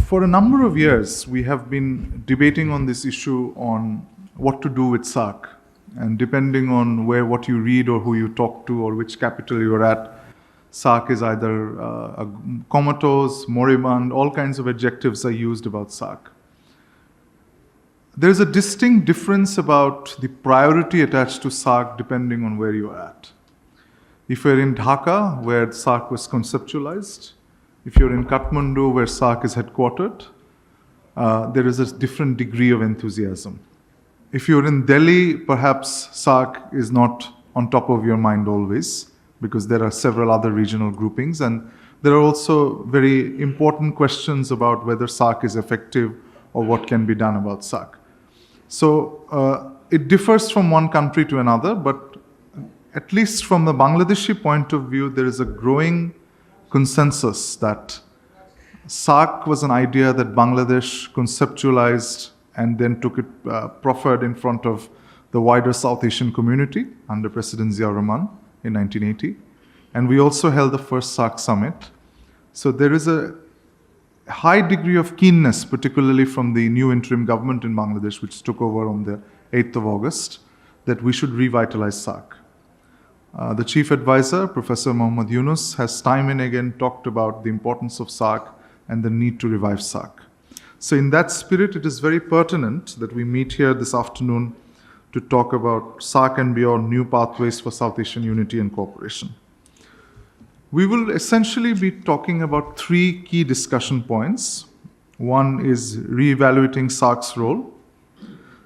For a number of years, we have been debating on this issue on what to do with SAARC. And depending on what you read or who you talk to or which capital you're at, SAARC is either comatose, moribund, all kinds of adjectives are used about SAARC. There's a distinct difference about the priority attached to SAARC depending on where you're at. If you're in Dhaka, where SAARC was conceptualized, if you're in Kathmandu, where SAARC is headquartered, there is a different degree of enthusiasm. If you're in Delhi, perhaps SAARC is not on top of your mind always, because there are several other regional groupings, and there are also very important questions about whether SAARC is effective or what can be done about SAARC. So it differs from one country to another, but at least from the Bangladeshi point of view, there is a growing consensus that SAARC was an idea that Bangladesh conceptualized and then took it, proffered in front of the wider South Asian community under President Ziaur Rahman in 1980. And we also held the first SAARC summit. So there is a high degree of keenness, particularly from the new interim government in Bangladesh, which took over on the 8th of August, that we should revitalize SAARC. The chief advisor, Professor Muhammad Yunus, has time and again talked about the importance of SAARC and the need to revive SAARC. So in that spirit, it is very pertinent that we meet here this afternoon to talk about SAARC and beyond, new pathways for South Asian unity and cooperation. We will essentially be talking about three key discussion points. One is reevaluating SAARC's role.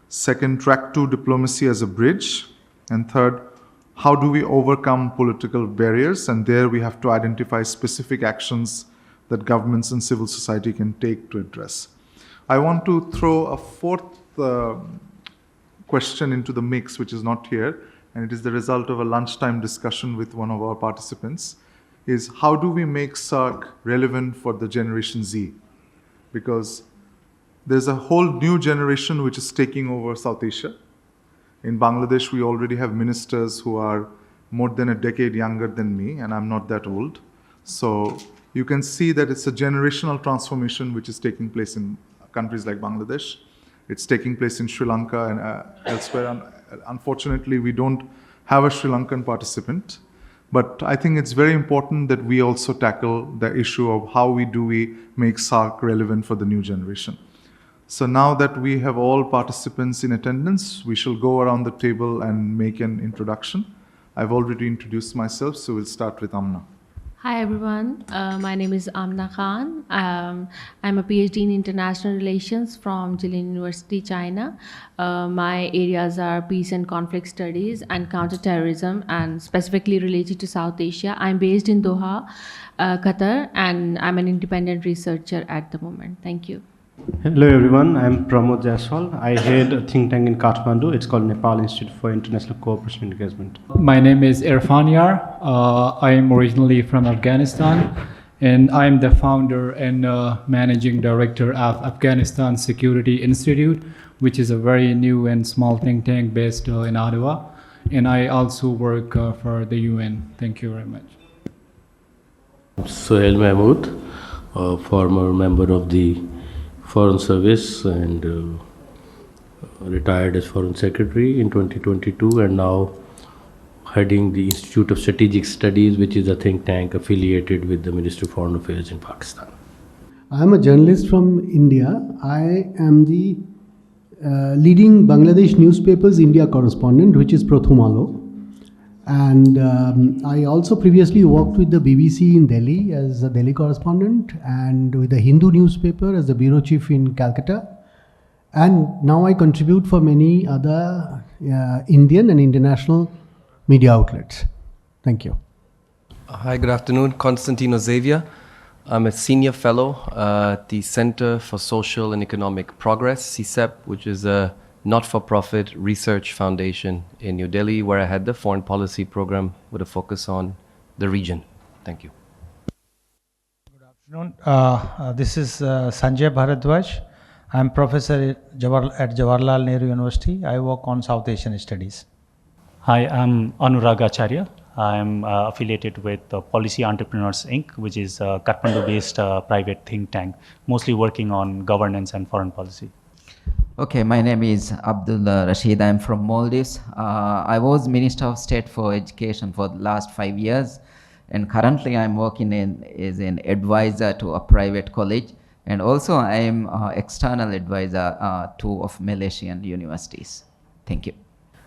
Second, track two, diplomacy as a bridge. And third, how do we overcome political barriers? And there we have to identify specific actions that governments and civil society can take to address. I want to throw a fourth question into the mix, which is not here, and it is the result of a lunchtime discussion with one of our participants, is how do we make SAARC relevant for the Generation Z? Because there's a whole new generation which is taking over South Asia. In Bangladesh, we already have ministers who are more than a decade younger than me, and I'm not that old. So you can see that it's a generational transformation which is taking place in countries like Bangladesh. It's taking place in Sri Lanka and elsewhere. And unfortunately, we don't have a Sri Lankan participant. But I think it's very important that we also tackle the issue of how we make SAARC relevant for the new generation. So now that we have all participants in attendance, we shall go around the table and make an introduction. I've already introduced myself, so we'll start with Amna. Hi everyone, my name is Amna Khan. I'm a PhD in International Relations from Jilin University, China. My areas are peace and conflict studies and counterterrorism, and specifically related to South Asia. I'm based in Doha, Qatar, and I'm an independent researcher at the moment. Thank you. Hello everyone, I'm Pramod, Jaiswal. I head a think tank in Kathmandu. It's called Nepal Institute for International Cooperation and Engagement. My name is Irfan. I am originally from Afghanistan, and I'm the founder and managing director of Afghanistan Security Institute, which is a very new and small think tank based in Ottawa. And I also work for the UN. Thank you very much. Sohail Mahmood, a former member of the Foreign Service and retired as Foreign Secretary in 2022, and now heading the Institute of Strategic Studies, which is a think tank affiliated with the Ministry of Foreign Affairs in Pakistan. I am a journalist from India. I am the leading Bangladesh newspapers India correspondent, which is Pratham Alo. And I also previously worked with the BBC in Delhi as a Delhi correspondent, and with the Hindu newspaper as the bureau chief in Calcutta. And now I contribute for many other Indian and international media outlets. Thank you. Hi, good afternoon. Constantino Xavier. I'm a senior fellow at the Center for Social and Economic Progress, CSEP, which is a not-for-profit research foundation in New Delhi, where I had the foreign policy program with a focus on the region. Thank you. Good afternoon. This is Sanjoy Bhardwaj. I'm professor at Jawaharlal Nehru University. I work on South Asian studies. Hi, I'm Anurag Acharya. I'm affiliated with Policy Entrepreneurs Inc., which is a Kathmandu-based private think tank, mostly working on governance and foreign policy. Okay, my name is Abdullah Rasheed. I'm from Maldives. I was Minister of State for Education for the last 5 years, and currently I'm working as an advisor to a private college, and also I am external advisor to of Malaysian universities. Thank you.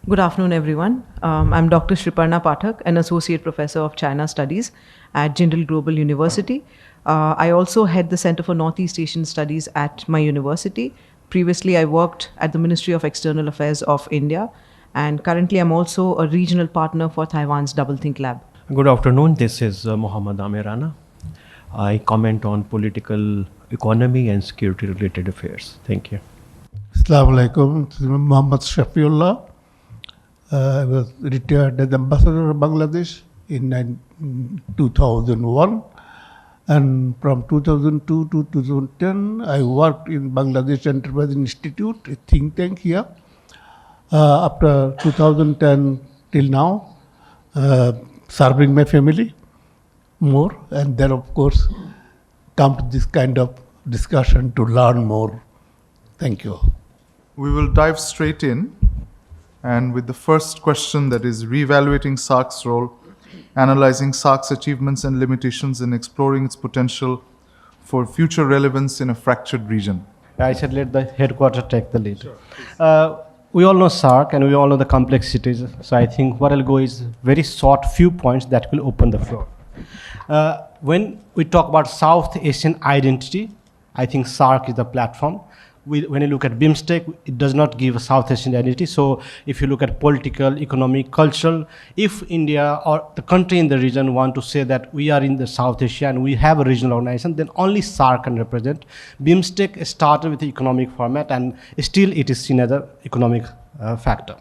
Good afternoon, everyone. I'm Dr. Shriparna Pathak, an Associate Professor of China Studies at Jindal Global University. I also head the Center for Northeast Asian Studies at my university. Previously, I worked at the Ministry of External Affairs of India, and currently I'm also a regional partner for Taiwan's Doublethink Lab. Good afternoon, this is MohammadAmirRana. I comment on political economy and security related affairs. Thank you. Assalamu alaikum. This is M.Shafiullah. I was retired as Ambassador of Bangladesh in 2001. And from 2002 to 2010, I worked in Bangladesh Enterprise Institute, a think tank here. After 2010 till now, serving my family more, and then of course come to this kind of discussion to learn more. Thank you. We will dive straight in, and with the first question, that is reevaluating SAARC's role, analyzing SAARC's achievements and limitations, and exploring its potential for future relevance in a fractured region. I said let the headquarters take the lead. We all know SAARC and we all know the complexities. So I think what I'll go is very short few points that will open the floor. When we talk about South Asian identity, I think SAARC is the platform. When you look at BIMSTEC, it does not give a South Asian identity. So if you look at political, economic, cultural, if India or the country in the region want to say that we are in the South Asia and we have a regional organization, then only SAARC can represent. BIMSTEC started with the economic format and still it is seen as an economic factor.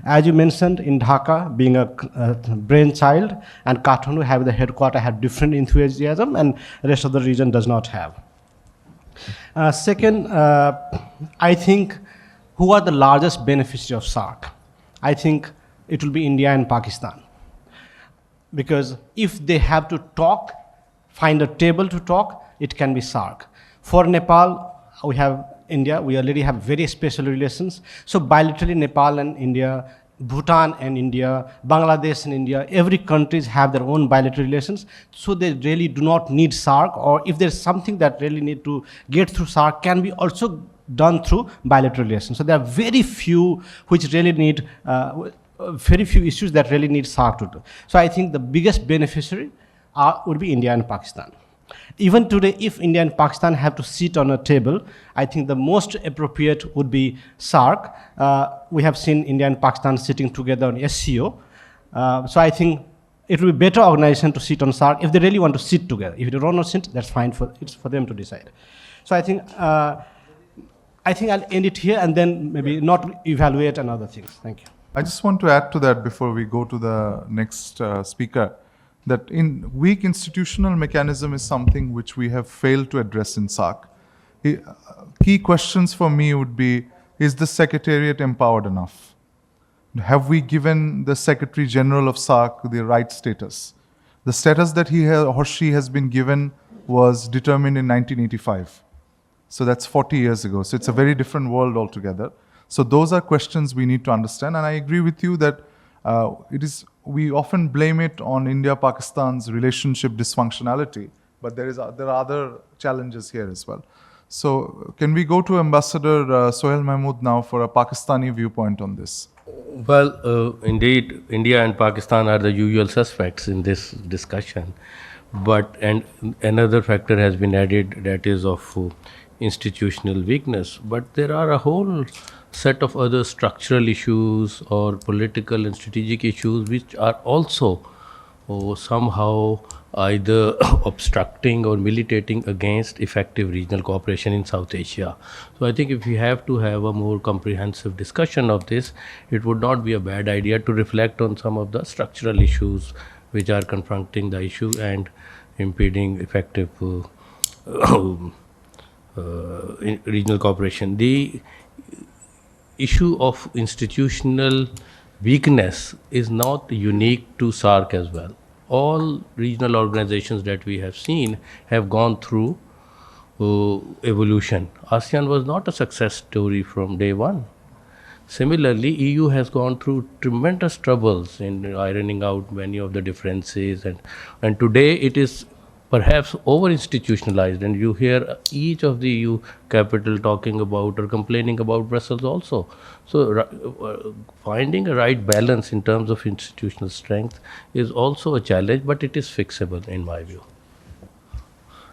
As you mentioned, in Dhaka, being a brainchild, and Kathmandu have the headquarters, have different enthusiasm, and the rest of the region does not have. Second, I think who are the largest beneficiaries of SAARC? I think it will be India and Pakistan. Because if they have to talk, find a table to talk, it can be SAARC. For Nepal, we have India, we already have very special relations. So bilaterally, Nepal and India, Bhutan and India, Bangladesh and India, every countries have their own bilateral relations. So they really do not need SAARC, or if there's something that really need to get through SAARC, can be also done through bilateral relations. So there are very few which really need, very few issues that really need SAARC to do. So I think the biggest beneficiary would be India and Pakistan. Even today, if India and Pakistan have to sit on a table, I think the most appropriate would be SAARC. We have seen India and Pakistan sitting together on SCO. So I think it will be better organization to sit on SAARC if they really want to sit together. If they don't want to sit, that's fine, it's for them to decide. So I think I'll end it here and then maybe not evaluate and other things. Thank you. I just want to add to that before we go to the next speaker, that in weak institutional mechanism is something which we have failed to address in SAARC. Key questions for me would be, is the Secretariat empowered enough? Have we given the Secretary General of SAARC the right status? The status that he or she has been given was determined in 1985. So that's 40 years ago. So it's a very different world altogether. So those are questions we need to understand. And I agree with you that we often blame it on India-Pakistan's relationship dysfunctionality, but there are other challenges here as well. So can we go to Ambassador Sohail Mahmood now for a Pakistani viewpoint on this? Well, indeed, India and Pakistan are the usual suspects in this discussion. And another factor has been added, that is of institutional weakness. But there are a whole set of other structural issues or political and strategic issues which are also somehow either obstructing or militating against effective regional cooperation in South Asia. So I think if we have to have a more comprehensive discussion of this, it would not be a bad idea to reflect on some of the structural issues which are confronting the issue and impeding effective regional cooperation. The issue of institutional weakness is not unique to SAARC as well. All regional organizations that we have seen have gone through evolution. ASEAN was not a success story from day one. Similarly, EU has gone through tremendous troubles in ironing out many of the differences, and today it is perhaps over-institutionalized, and you hear each of the EU capital talking about or complaining about Brussels also. So finding a right balance in terms of institutional strength is also a challenge, but it is fixable in my view.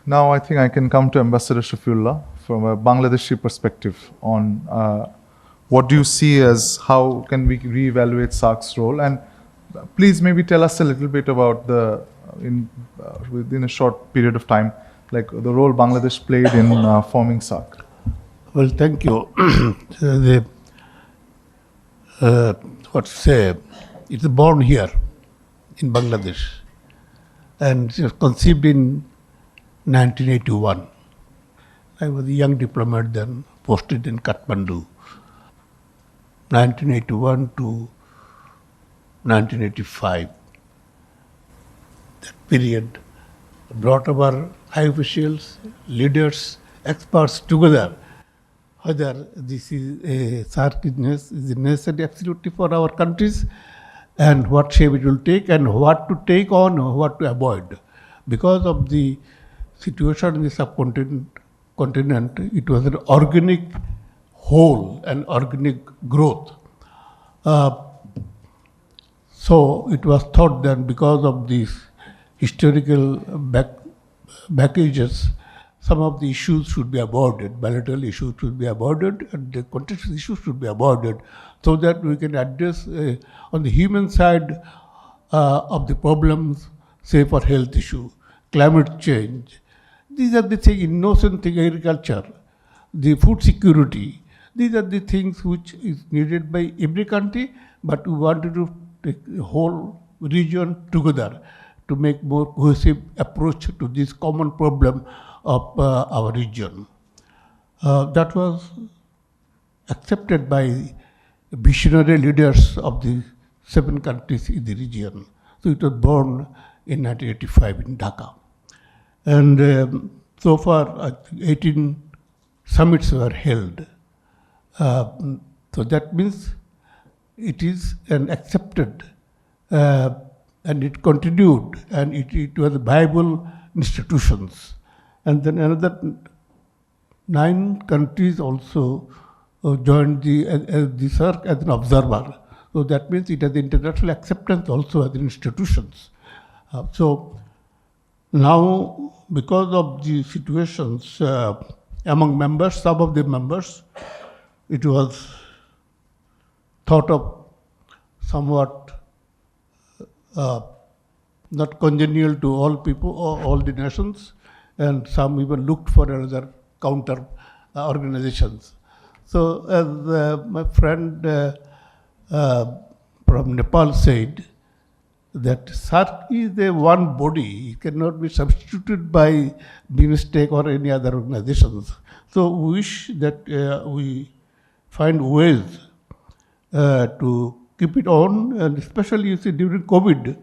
Now I think I can come to Ambassador Shafiullah from a Bangladeshi perspective on what do you see as how can we reevaluate SAARC's role, and please maybe tell us a little bit about within a short period of time, like the role Bangladesh played in forming SAARC. Well, thank you. It's born here in Bangladesh, and it was conceived in 1981. I was a young diplomat then, posted in Kathmandu. 1981 to 1985. That period brought our high officials, leaders, experts together, whether this is a SAARC is necessary absolutely for our countries, and what shape it will take, and what to take on, or what to avoid. Because of the situation in the subcontinent, it was an organic whole and organic growth. So it was thought that because of these historical backages, some of the issues should be avoided, bilateral issues should be avoided, and the contextual issues should be avoided, so that we can address on the human side of the problems, say for health issue, climate change. These are the things, innocent thing, agriculture, the food security. These are the things which is needed by every country, but we wanted to take the whole region together to make more cohesive approach to this common problem of our region. That was accepted by visionary leaders of the 7 countries in the region. So it was born in 1985 in Dhaka. And so far 18 summits were held. So that means it is an accepted and it continued, and it was viable institutions. And then another 9 countries also joined the SAARC as an observer. So that means it has international acceptance also as institutions. So now, because of the situations among members, some of the members, it was thought of somewhat not congenial to all people, or all the nations, and some even looked for another counter organizations. So as my friend from Nepal said, that SAARC is a one body, it cannot be substituted by BIMSTEC or any other organizations. So we wish that we find ways to keep it on, and especially you see during COVID,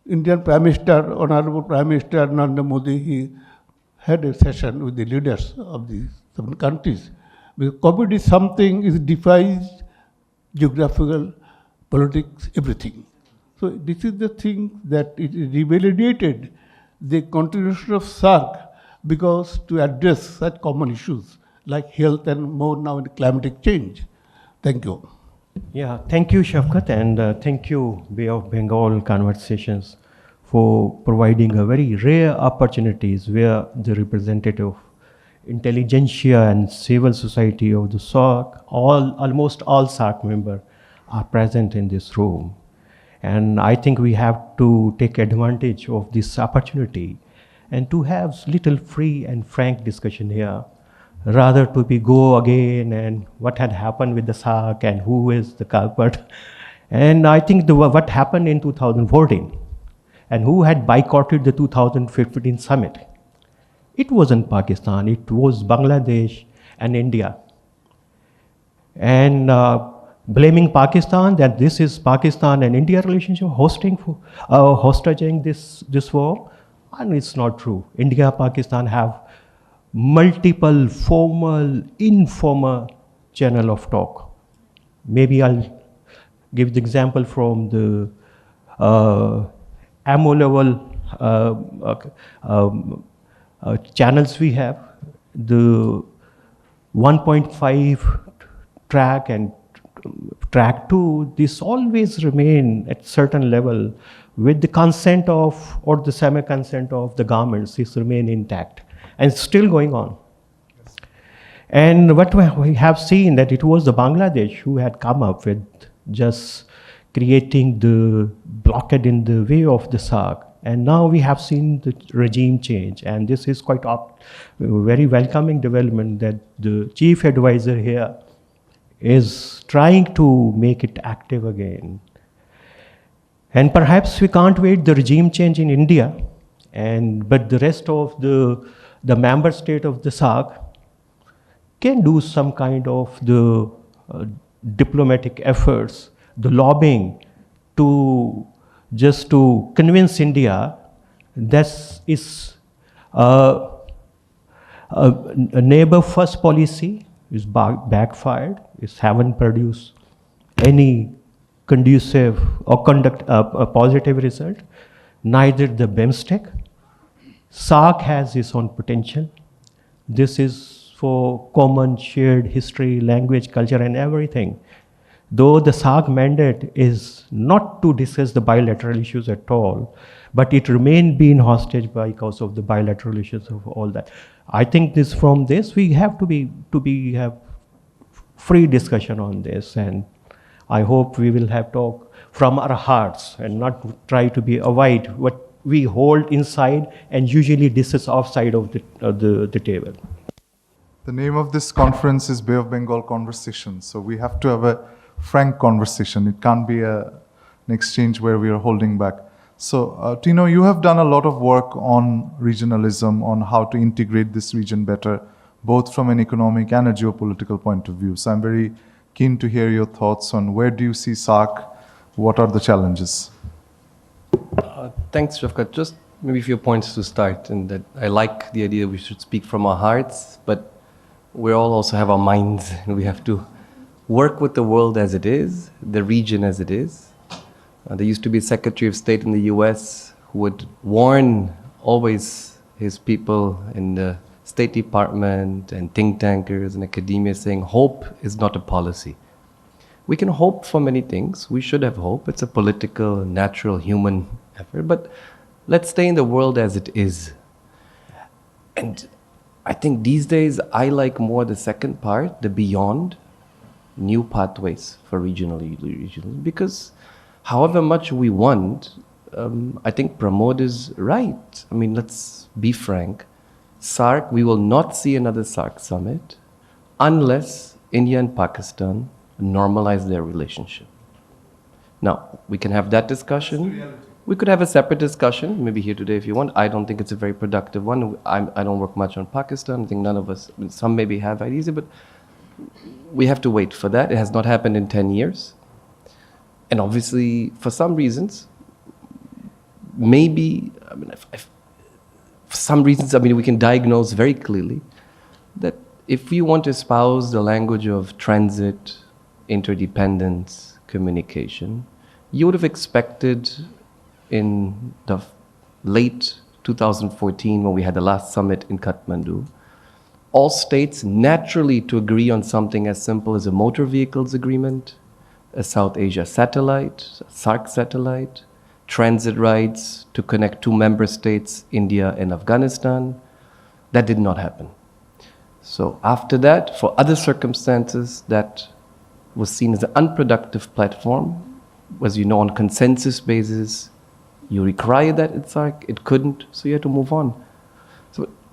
Indian Prime Minister, Honorable Prime Minister Narendra Modi, he had a session with the leaders of the 7 countries. Because COVID is something, it defies geographical, politics, everything. So this is the thing that it revalidated the continuation of SAARC, because to address such common issues like health and more now in climatic change. Thank you. Yeah, thank you, Shafkat, and thank you, Bay of Bengal Conversations, for providing a very rare opportunities where the representative intelligentsia and civil society of the SAARC, almost all SAARC members are present in this room. And I think we have to take advantage of this opportunity and to have little free and frank discussion here, rather to go again and what had happened with the SAARC and who is the culprit. And I think what happened in 2014 and who had boycotted the 2015 summit, it wasn't Pakistan, it was Bangladesh and India. And blaming Pakistan that this is Pakistan and India relationship hosting this war, and it's not true. India, Pakistan have multiple formal, informal channel of talk. Maybe I'll give the example from the MO level channels we have. The 1.5 track and track 2, this always remain at certain level with the consent of or the semi-consent of the governments. This remain intact and still going on. And what we have seen that it was the Bangladesh who had come up with just creating the blockade in the way of the SAARC. And now we have seen the regime change, and this is quite very welcoming development that the chief advisor here is trying to make it active again. And perhaps we can't wait the regime change in India, but the rest of the member state of the SAARC can do some kind of the diplomatic efforts, the lobbying to convince India that is a neighbor first policy is backfired, haven't produced any conducive or conduct a positive result. Neither the BIMSTEC. SAARC has its own potential. This is for common shared history, language, culture, and everything. Though the SAARC mandate is not to discuss the bilateral issues at all, but it remained being hostage because of the bilateral issues of all that. I think from this we have to have free discussion on this, and I hope we will have talk from our hearts and not try to avoid what we hold inside and usually discuss outside of the table. The name of this conference is Bay of Bengal Conversations, so we have to have a frank conversation. It can't be an exchange where we are holding back. So, Tino, you have done a lot of work on regionalism, on how to integrate this region better, both from an economic and a geopolitical point of view. So I'm very keen to hear your thoughts on where do you see SAARC, what are the challenges? Thanks, Shafkat. Just maybe a few points to start, and that I like the idea we should speak from our hearts, but we all also have our minds, and we have to work with the world as it is, the region as it is. There used to be a Secretary of State in the US who would warn always his people in the State Department and think tankers and academia saying, hope is not a policy. We can hope for many things. We should have hope. It's a political, natural, human effort. But let's stay in the world as it is. And I think these days I like more the second part, the beyond, new pathways for regional, because however much we want, I think Pramod is right. I mean, let's be frank. SAARC, we will not see another SAARC summit unless India and Pakistan normalize their relationship. Now, we can have that discussion. We could have a separate discussion, maybe here today if you want. I don't think it's a very productive one. I don't work much on Pakistan. I think none of us, some maybe have ideas, but we have to wait for that. It has not happened in 10 years. And obviously, for some reasons, maybe, for some reasons, we can diagnose very clearly that if we want to espouse the language of transit, interdependence, communication, you would have expected in the late 2014, when we had the last summit in Kathmandu, all states naturally to agree on something as simple as a motor vehicles agreement, a South Asia satellite, a SAARC satellite, transit rights to connect two member states, India and Afghanistan. That did not happen. So after that, for other circumstances, that was seen as an unproductive platform. As you know, on consensus basis, you required that in SAARC, it couldn't, so you had to move on.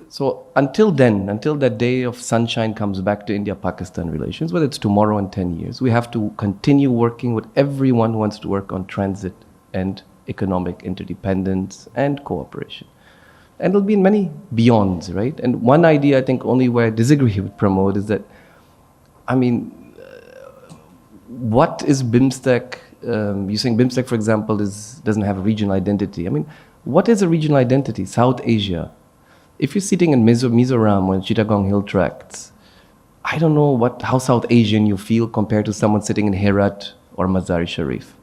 So until then, until that day of sunshine comes back to India-Pakistan relations, whether it's tomorrow in 10 years, we have to continue working with everyone who wants to work on transit and economic interdependence and cooperation. And it'll be in many beyonds, right? And one idea I think only where I disagree with Pramod is that, what is BIMSTEC? You're saying BIMSTEC, for example, doesn't have a regional identity. I mean, what is a regional identity? South Asia. If you're sitting in Mizoram or Chittagong Hill Tracts, I don't know how South Asian you feel compared to someone sitting in Herat or Mazar-e Sharif.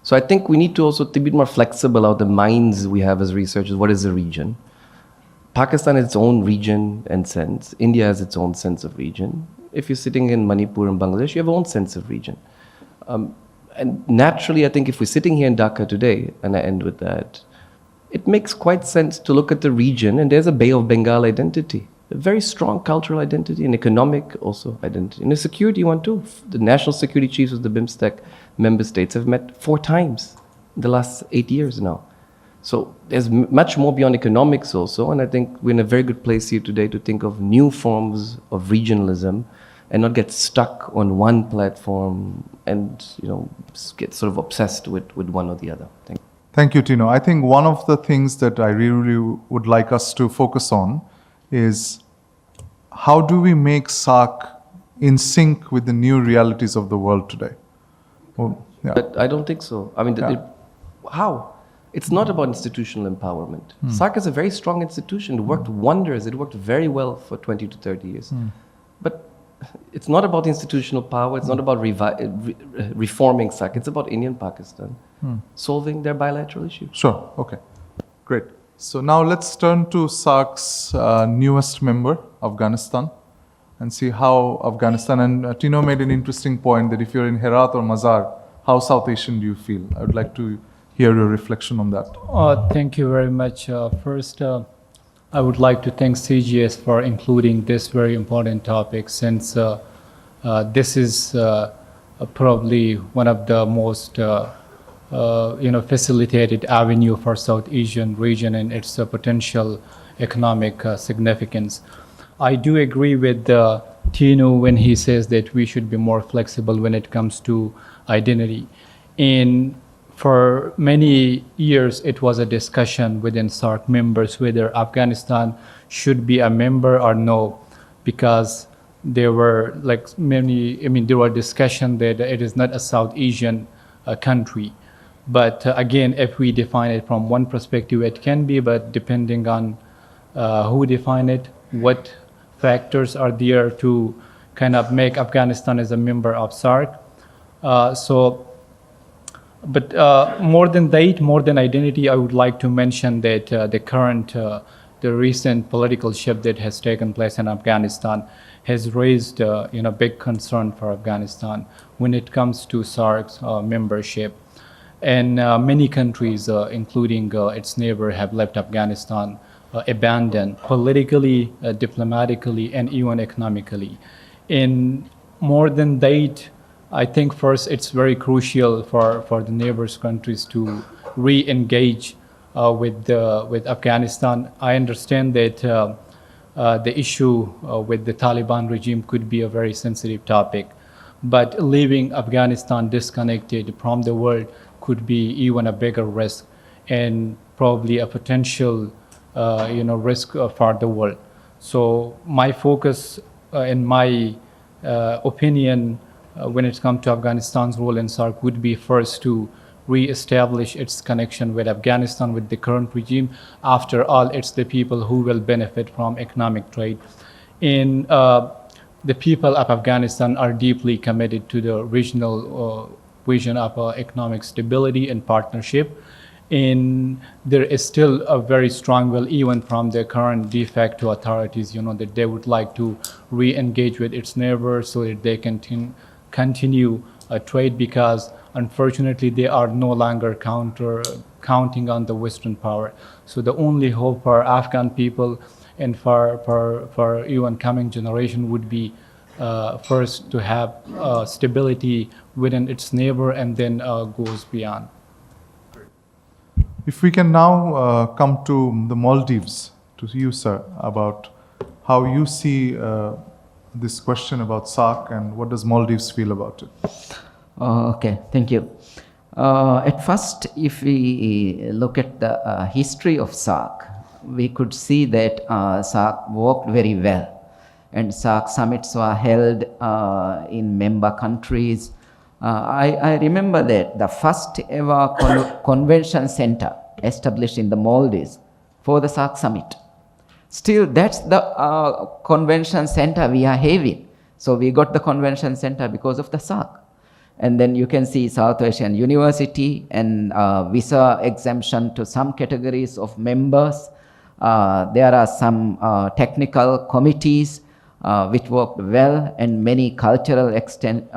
So I think we need to also be more flexible about the minds we have as researchers. What is a region? Pakistan has its own region and sense. India has its own sense of region. If you're sitting in Manipur and Bangladesh, you have your own sense of region. And naturally, I think if we're sitting here in Dhaka today, and I end with that, it makes quite sense to look at the region, and there's a Bay of Bengal identity, a very strong cultural identity, and economic also identity, and a security one too. The national security chiefs of the BIMSTEC member states have met 4 times in the last 8 years now. So there's much more beyond economics also, and I think we're in a very good place here today to think of new forms of regionalism and not get stuck on one platform and get sort of obsessed with one or the other. Thank you. Thank you, Tino. I think one of the things that I really would like us to focus on is how do we make SAARC in sync with the new realities of the world today? Well, yeah. But I don't think so. I mean, how? It's not about institutional empowerment. SAARC is a very strong institution. It worked wonders. It worked very well for 20 to 30 years. But it's not about institutional power. It's not about reforming SAARC. It's about India and Pakistan solving their bilateral issues. Sure. Okay. Great. So now let's turn to SAARC's newest member, Afghanistan, and see how Afghanistan, and Tino made an interesting point that if you're in Herat or Mazar, how South Asian do you feel? I would like to hear your reflection on that. Thank you very much. First, I would like to thank CGS for including this very important topic, since this is probably one of the most facilitated avenue for South Asian region and its potential economic significance. I do agree with Tino when he says that we should be more flexible when it comes to identity. And for many years, it was a discussion within SAARC members whether Afghanistan should be a member or no, because there were there were discussion that it is not a South Asian country. But again, if we define it from one perspective, it can be, but depending on who define it, what factors are there to kind of make Afghanistan as a member of SAARC. But more than that, more than identity, I would like to mention that the recent political shift that has taken place in Afghanistan has raised big concern for Afghanistan when it comes to SAARC's membership. And many countries, including its neighbor, have left Afghanistan abandoned politically, diplomatically, and even economically. And more than that, I think first it's very crucial for the neighbors countries to re-engage with Afghanistan. I understand that the issue with the Taliban regime could be a very sensitive topic, but leaving Afghanistan disconnected from the world could be even a bigger risk and probably a potential risk for the world. So my focus, in my opinion, when it comes to Afghanistan's role in SAARC would be first to re-establish its connection with Afghanistan, with the current regime. After all, it's the people who will benefit from economic trade. And the people of Afghanistan are deeply committed to the regional vision of economic stability and partnership. And there is still a very strong will, even from the current de facto authorities, that they would like to re-engage with its neighbors so that they can continue trade, because unfortunately they are no longer counting on the Western power. So the only hope for Afghan people and for even coming generation would be first to have stability within its neighbor, and then goes beyond. If we can now come to the Maldives, to you, sir, about how you see this question about SAARC and what does Maldives feel about it? Okay, thank you. At first, if we look at the history of SAARC, we could see that SAARC worked very well. and SAARC summits were held in member countries. I remember that the first ever convention center established in the Maldives for the SAARC summit. Still, that's the convention center we are having. So we got the convention center because of the SAARC. And then you can see South Asian University and visa exemption to some categories of members. There are some technical committees which worked well, and many cultural extension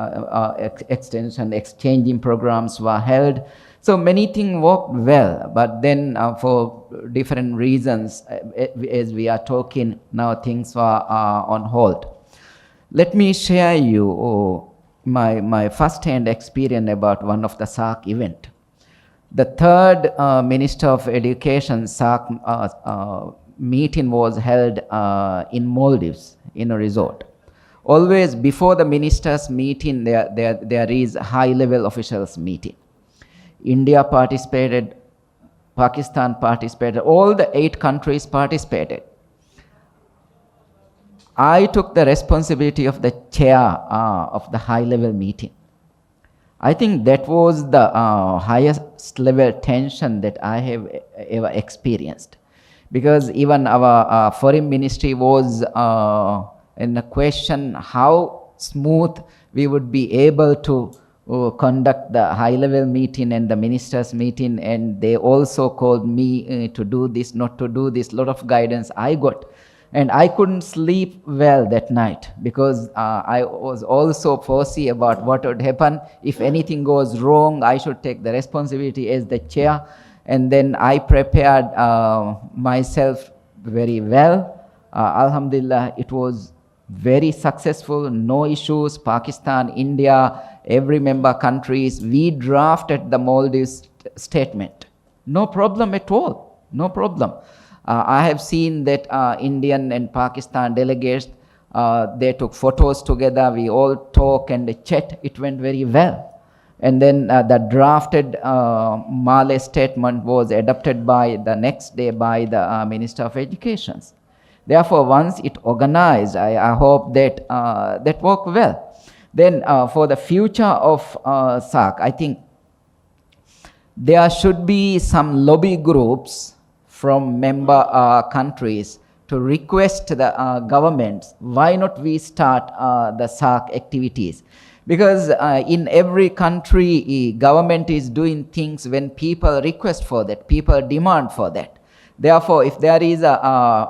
exchanging programs were held. So many things worked well, but then for different reasons, as we are talking now, things were on hold. Let me share you my first-hand experience about one of the SAARC event. The third Minister of Education SAARC meeting was held in Maldives in a resort. Always before the ministers' meeting, there is a high-level officials meeting. India participated, Pakistan participated, all the 8 countries participated. I took the responsibility of the chair of the high-level meeting. I think that was the highest level tension that I have ever experienced, because even our foreign ministry was in the question how smooth we would be able to conduct the high-level meeting and the ministers' meeting, and they also called me to do this, not to do this, lot of guidance I got. And I couldn't sleep well that night, because I was also foresee about what would happen. If anything goes wrong, I should take the responsibility as the chair. And then I prepared myself very well. Alhamdulillah, it was very successful, no issues. Pakistan, India, every member countries, we drafted the Maldives statement. No problem at all, no problem. I have seen that Indian and Pakistan delegates, they took photos together, we all talk and chat, it went very well. And then the drafted Malay statement was adopted by the next day by the Minister of Education. Therefore, once it organized, I hope that that worked well. Then for the future of SAARC, I think there should be some lobby groups from member countries to request the governments, why not we start the SAARC activities? Because in every country, government is doing things when people request for that, people demand for that. Therefore, if there is a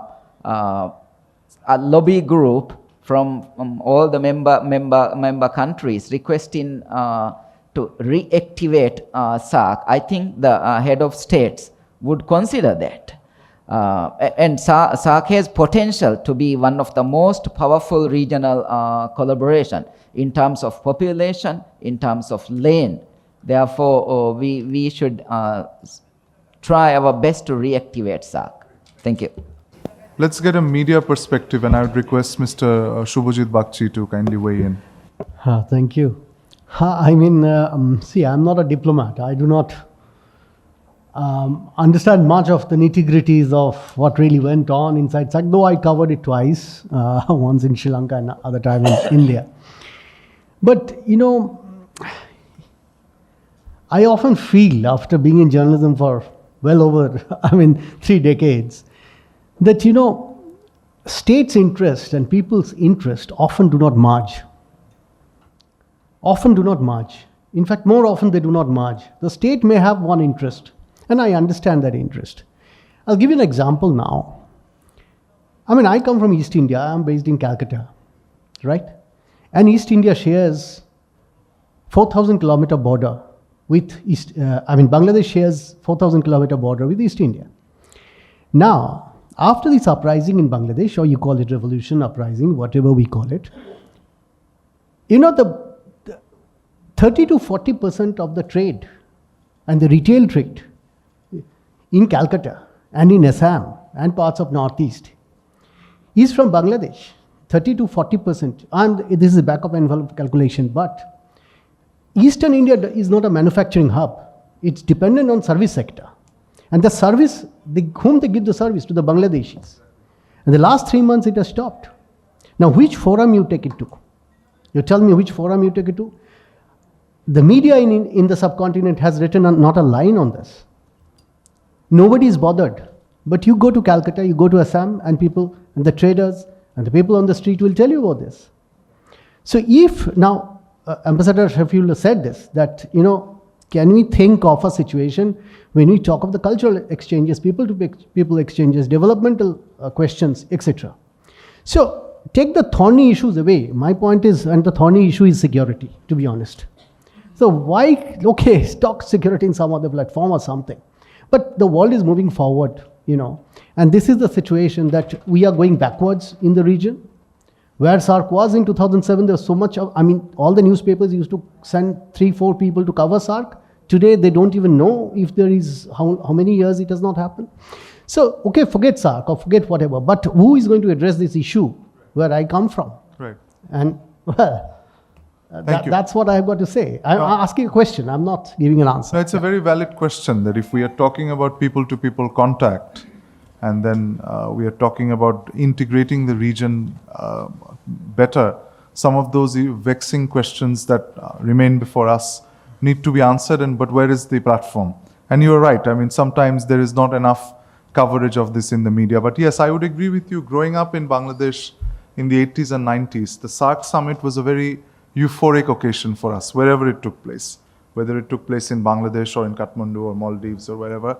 lobby group from all the member countries requesting to reactivate SAARC, I think the head of states would consider that. And SAARC has potential to be one of the most powerful regional collaboration in terms of population, in terms of land. Therefore, we should try our best to reactivate SAARC. Thank you. Let's get a media perspective, and I would request Mr. Shubhajit Bagchi to kindly weigh in. Thank you. I mean, see, I'm not a diplomat. I do not understand much of the nitty-gritties of what really went on inside SAARC, though I covered it twice, once in Sri Lanka and other time in India. But, you know, I often feel, after being in journalism for well over, 3 decades, that, you know, states' interest and people's interest often do not merge. Often do not merge. In fact, more often they do not merge. The state may have one interest, and I understand that interest. I'll give you an example now. I come from East India. I'm based in Calcutta, right? And East India shares 4,000 kilometer border with Bangladesh shares 4,000 kilometer border with East India. Now, after this uprising in Bangladesh, or you call it revolution, uprising, whatever we call it, you know, the 30 to 40% of the trade and the retail trade in Calcutta and in Assam and parts of Northeast is from Bangladesh, 30 to 40%. And this is a back of envelope calculation, but Eastern India is not a manufacturing hub. It's dependent on service sector. And the service, whom they give the service to the Bangladeshis. And the last 3 months it has stopped. Now, which forum you take it to? You tell me which forum you take it to? The media in the subcontinent has written not a line on this. Nobody is bothered. But you go to Calcutta, you go to Assam, and people, and the traders, and the people on the street will tell you about this. So if now, Ambassador Shafiullah said this, that, can we think of a situation when we talk of the cultural exchanges, people to people exchanges, developmental questions, etc. So take the thorny issues away. My point is, and the thorny issue is security, to be honest. So why, stock security in some other platform or something. But the world is moving forward, and this is the situation that we are going backwards in the region. Where SAARC was in 2007, there was so much of, all the newspapers used to send 3-4 people to cover SAARC. Today, they don't even know if there is, how many years it has not happened. So, forget SAARC or forget whatever, but who is going to address this issue where I come from? Right. And, that's what I've got to say. I'm asking a question, I'm not giving an answer. No, it's a very valid question that if we are talking about people-to-people contact, and then we are talking about integrating the region better, some of those vexing questions that remain before us need to be answered, but where is the platform? And you are right, sometimes there is not enough coverage of this in the media. But yes, I would agree with you. Growing up in Bangladesh in the 80s and 90s, the SAARC summit was a very euphoric occasion for us, wherever it took place. Whether it took place in Bangladesh or in Kathmandu or Maldives or wherever,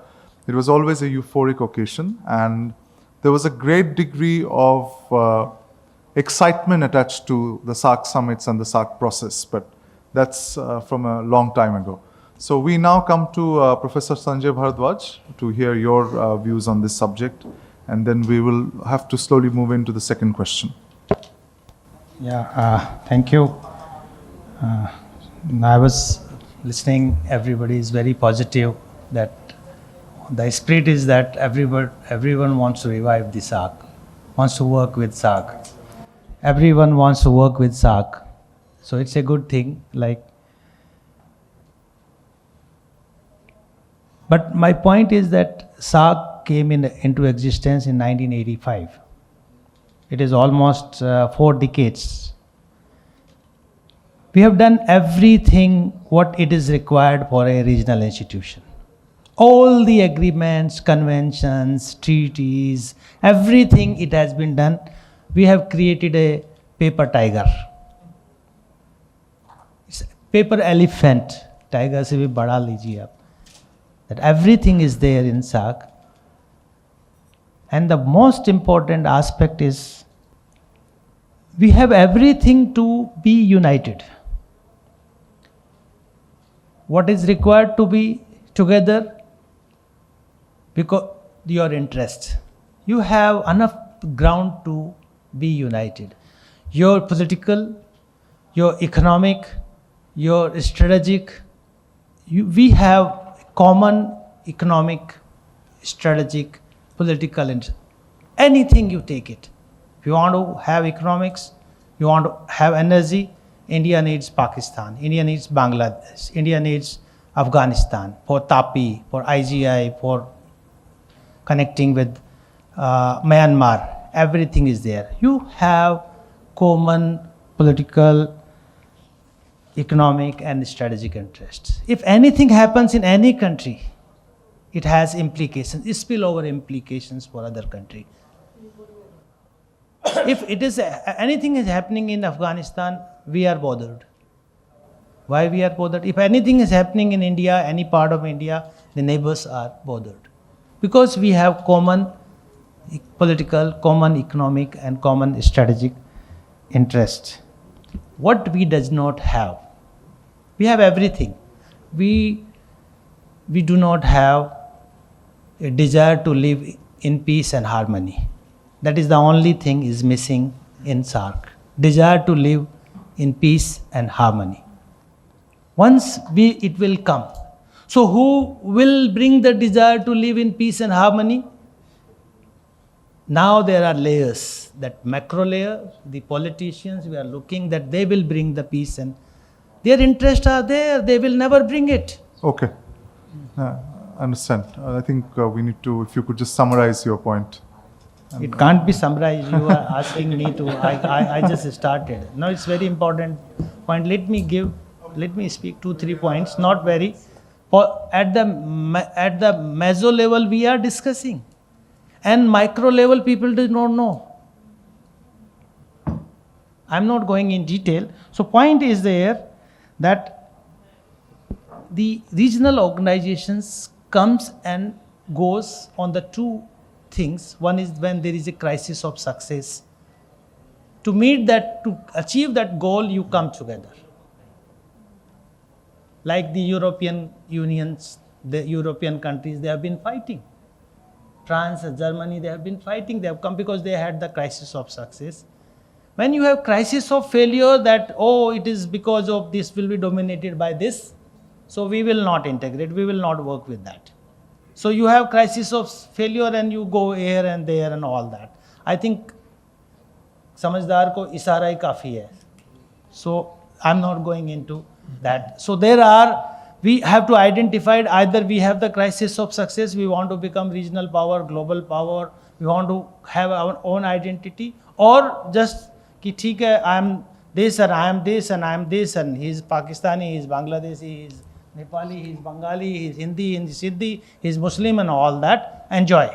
it was always a euphoric occasion. And there was a great degree of excitement attached to the SAARC summits and the SAARC process, but that's from a long time ago. So we now come to Professor Sanjoy Bhardwaj to hear your views on this subject, and then we will have to slowly move into the second question. Yeah, thank you. I was listening, everybody is very positive that the spirit is that everyone wants to revive the SAARC, wants to work with SAARC. Everyone wants to work with SAARC. So it's a good thing. But my point is that SAARC came into existence in 1985. It is almost 4 decades. We have done everything what it is required for a regional institution. All the agreements, conventions, treaties, everything it has been done. We have created a paper tiger. It's a paper elephant. Tiger se bhi bada lijiye aap. That everything is there in SAARC. And the most important aspect is we have everything to be united. What is required to be together? Because your interest. You have enough ground to be united. Your political, your economic, your strategic, we have common economic, strategic, political interest. Anything you take it. If you want to have economics, you want to have energy, India needs Pakistan, India needs Bangladesh, India needs Afghanistan for TAPI, for IGI, for connecting with Myanmar. Everything is there. You have common political, economic and strategic interests. If anything happens in any country, it has implications, spillover implications for other country. If it is anything is happening in Afghanistan, we are bothered. Why we are bothered? If anything is happening in India, any part of India, the neighbors are bothered. Because we have common political, common economic and common strategic interests. What we does not have? We have everything. We do not have a desire to live in peace and harmony. That is the only thing is missing in SAARC. Desire to live in peace and harmony. Once it will come. So who will bring the desire to live in peace and harmony? Now there are layers. That macro layer, the politicians, we are looking that they will bring the peace and their interests are there. They will never bring it. Okay. Understand. I think we need to, if you could just summarize your point. It can't be summarized. You are asking me to. I just started. No, it's very important point. Let me speak 2-3 points. Not very. At the meso level we are discussing, and micro level people do not know. I'm not going in detail. So point is there that the regional organizations comes and goes on the two things. One is when there is a crisis of success. To meet that, to achieve that goal, you come together. Like the European unions, the European countries, they have been fighting. France, Germany, they have been fighting. They have come because they had the crisis of success. When you have crisis of failure, that, oh, it is because of this will be dominated by this, so we will not integrate, we will not work with that. So you have crisis of failure and you go here and there and all that. I think समझदार को इशारा ही काफ़ी है. So I'm not going into that. So we have to identify either we have the crisis of success, we want to become regional power, global power, we want to have our own identity, or just कि ठीक है, I am this and I am this and I am this and he is Pakistani, he is Bangladeshi, he is Nepali, he is Bengali, he is Hindi, he is Siddhi, he is Muslim and all that. Enjoy.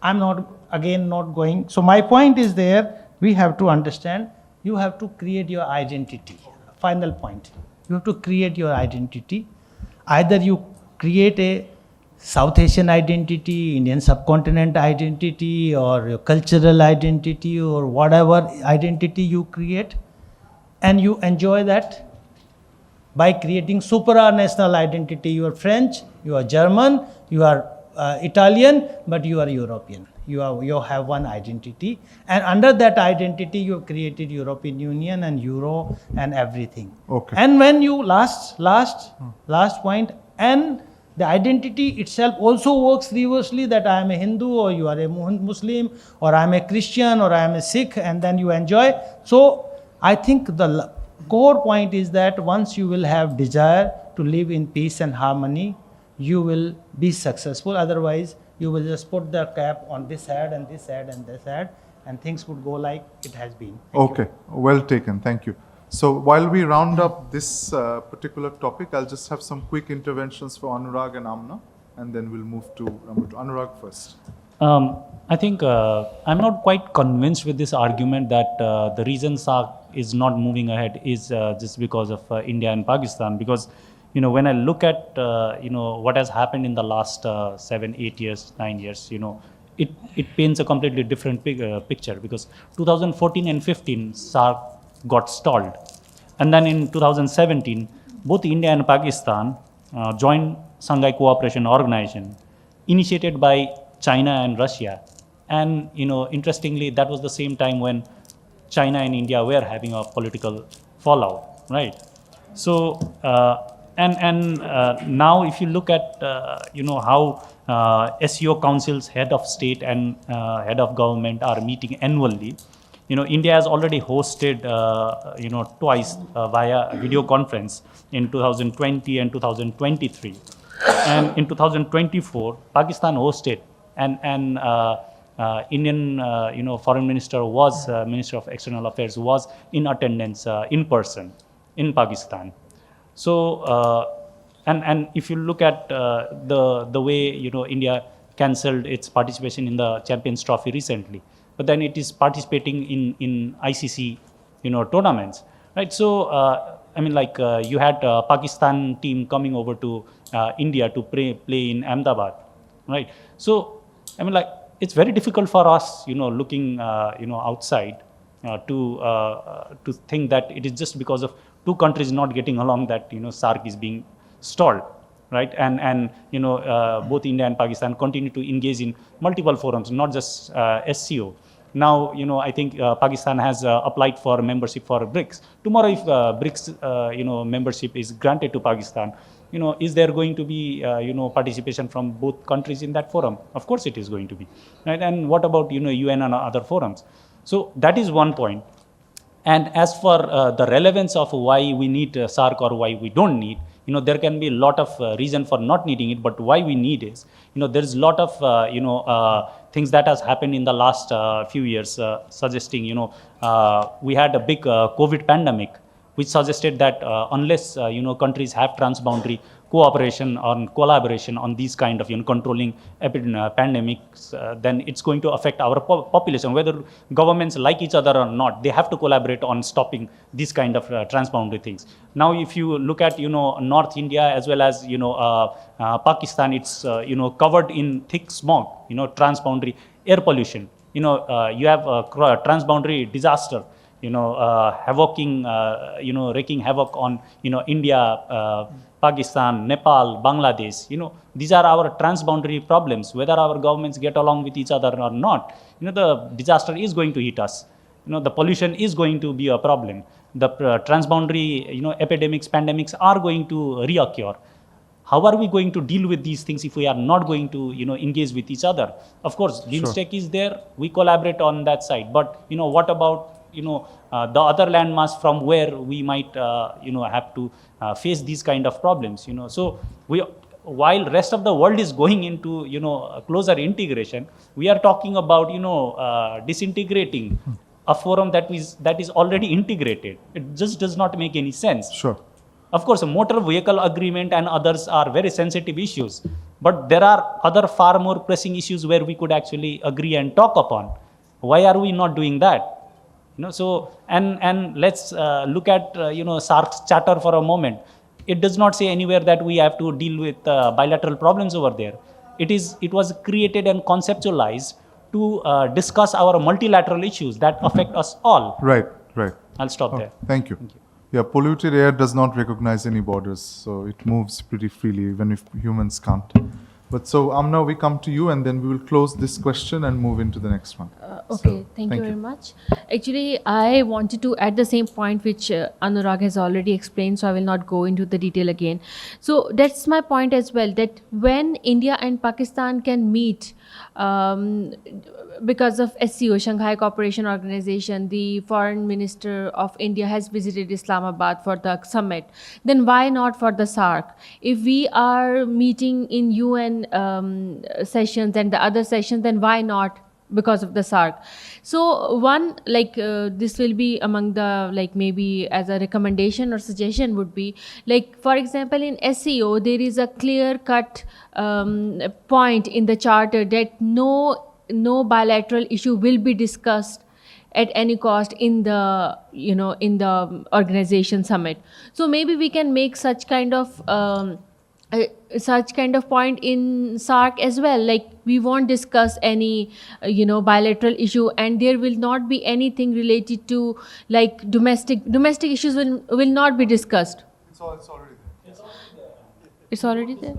I'm not going. So my point is there, we have to understand, you have to create your identity. Final point. You have to create your identity. Either you create a South Asian identity, Indian subcontinent identity, or your cultural identity, or whatever identity you create, and you enjoy that by creating supranational identity. You are French, you are German, you are Italian, but you are European. You have one identity, and under that identity you have created European Union and Euro and everything. Okay. And when you last point, and the identity itself also works reversely, that I am a Hindu or you are a Muslim or I am a Christian or I am a Sikh, and then you enjoy. So I think the core point is that once you will have desire to live in peace and harmony, you will be successful. Otherwise, you will just put the cap on this head and this head and this head, and things would go like it has been. Thank you. Well taken. Thank you. So while we round up this particular topic, I'll just have some quick interventions for Anurag and Amna, and then we'll move to Anurag first. I think I'm not quite convinced with this argument that the reason SAARC is not moving ahead is just because of India and Pakistan. Because when I look at what has happened in the last 7, 8 years, 9 years, it paints a completely different picture. Because 2014 and 15, SAARC got stalled, and then in 2017, both India and Pakistan joined Shanghai Cooperation Organization, initiated by China and Russia. And interestingly, that was the same time when China and India were having a political fallout, right? So now if you look at how SEO councils, head of state and head of government are meeting annually. India has already hosted twice via video conference in 2020 and 2023, and in 2024 Pakistan hosted, and Indian foreign minister was Minister of External Affairs was in attendance in person in Pakistan. So and if you look at the way India cancelled its participation in the Champions Trophy recently, but then it is participating in ICC tournaments, right? So you had Pakistan team coming over to India to play in Ahmedabad, right? So it's very difficult for us looking outside to think that it is just because of two countries not getting along that SAARC is being stalled, right? And both India and Pakistan continue to engage in multiple forums, not just SCO. Now, I think Pakistan has applied for membership for BRICS. Tomorrow, if BRICS, membership is granted to Pakistan, is there going to be, participation from both countries in that forum? Of course, it is going to be, right? And what about, UN and other forums? So that is one point. And as for the relevance of why we need SAARC or why we don't need, there can be a lot of reason for not needing it, but why we need is, there is a lot of, things that has happened in the last few years, suggesting, we had a big COVID pandemic, which suggested that unless countries have transboundary cooperation or collaboration on these kind of controlling pandemics, then it's going to affect our population. Whether governments like each other or not, they have to collaborate on stopping these kind of transboundary things. Now, if you look at North India as well as Pakistan, it's covered in thick smog, transboundary air pollution. You have a transboundary disaster, wreaking havoc on India, Pakistan, Nepal, Bangladesh. These are our transboundary problems. Whether our governments get along with each other or not, the disaster is going to hit us. The pollution is going to be a problem. The transboundary epidemics, pandemics are going to reoccur. How are we going to deal with these things if we are not going to engage with each other? Of course, BIMSTEC is there. We collaborate on that side. But what about the other landmass from where we might have to face these kind of problems? So while rest of the world is going into closer integration, we are talking about disintegrating a forum that is already integrated. It just does not make any sense. Sure. Of course, a motor vehicle agreement and others are very sensitive issues, but there are other far more pressing issues where we could actually agree and talk upon. Why are we not doing that? So and let's look at SAARC's charter for a moment. It does not say anywhere that we have to deal with bilateral problems over there. It was created and conceptualized to discuss our multilateral issues that affect us all. Right. I'll stop there. Thank you. Yeah, polluted air does not recognize any borders, so it moves pretty freely, even if humans can't. But so, Amna, we come to you, and then we will close this question and move into the next one. Okay, thank you very much. Actually, I wanted to add the same point which Anurag has already explained, so I will not go into the detail again. So that's my point as well, that when India and Pakistan can meet, because of SCO, Shanghai Cooperation Organization, the Foreign Minister of India has visited Islamabad for the summit, then why not for the SAARC? If we are meeting in UN sessions and the other sessions, then why not because of the SAARC? So one, this will be among the, maybe as a recommendation or suggestion would be, for example, in SCO, there is a clear-cut point in the charter that no bilateral issue will be discussed at any cost in the in the organization summit. So maybe we can make such kind of point in SAARC as well. We won't discuss any bilateral issue, and there will not be anything related to domestic issues will not be discussed. It's already there. It's already there.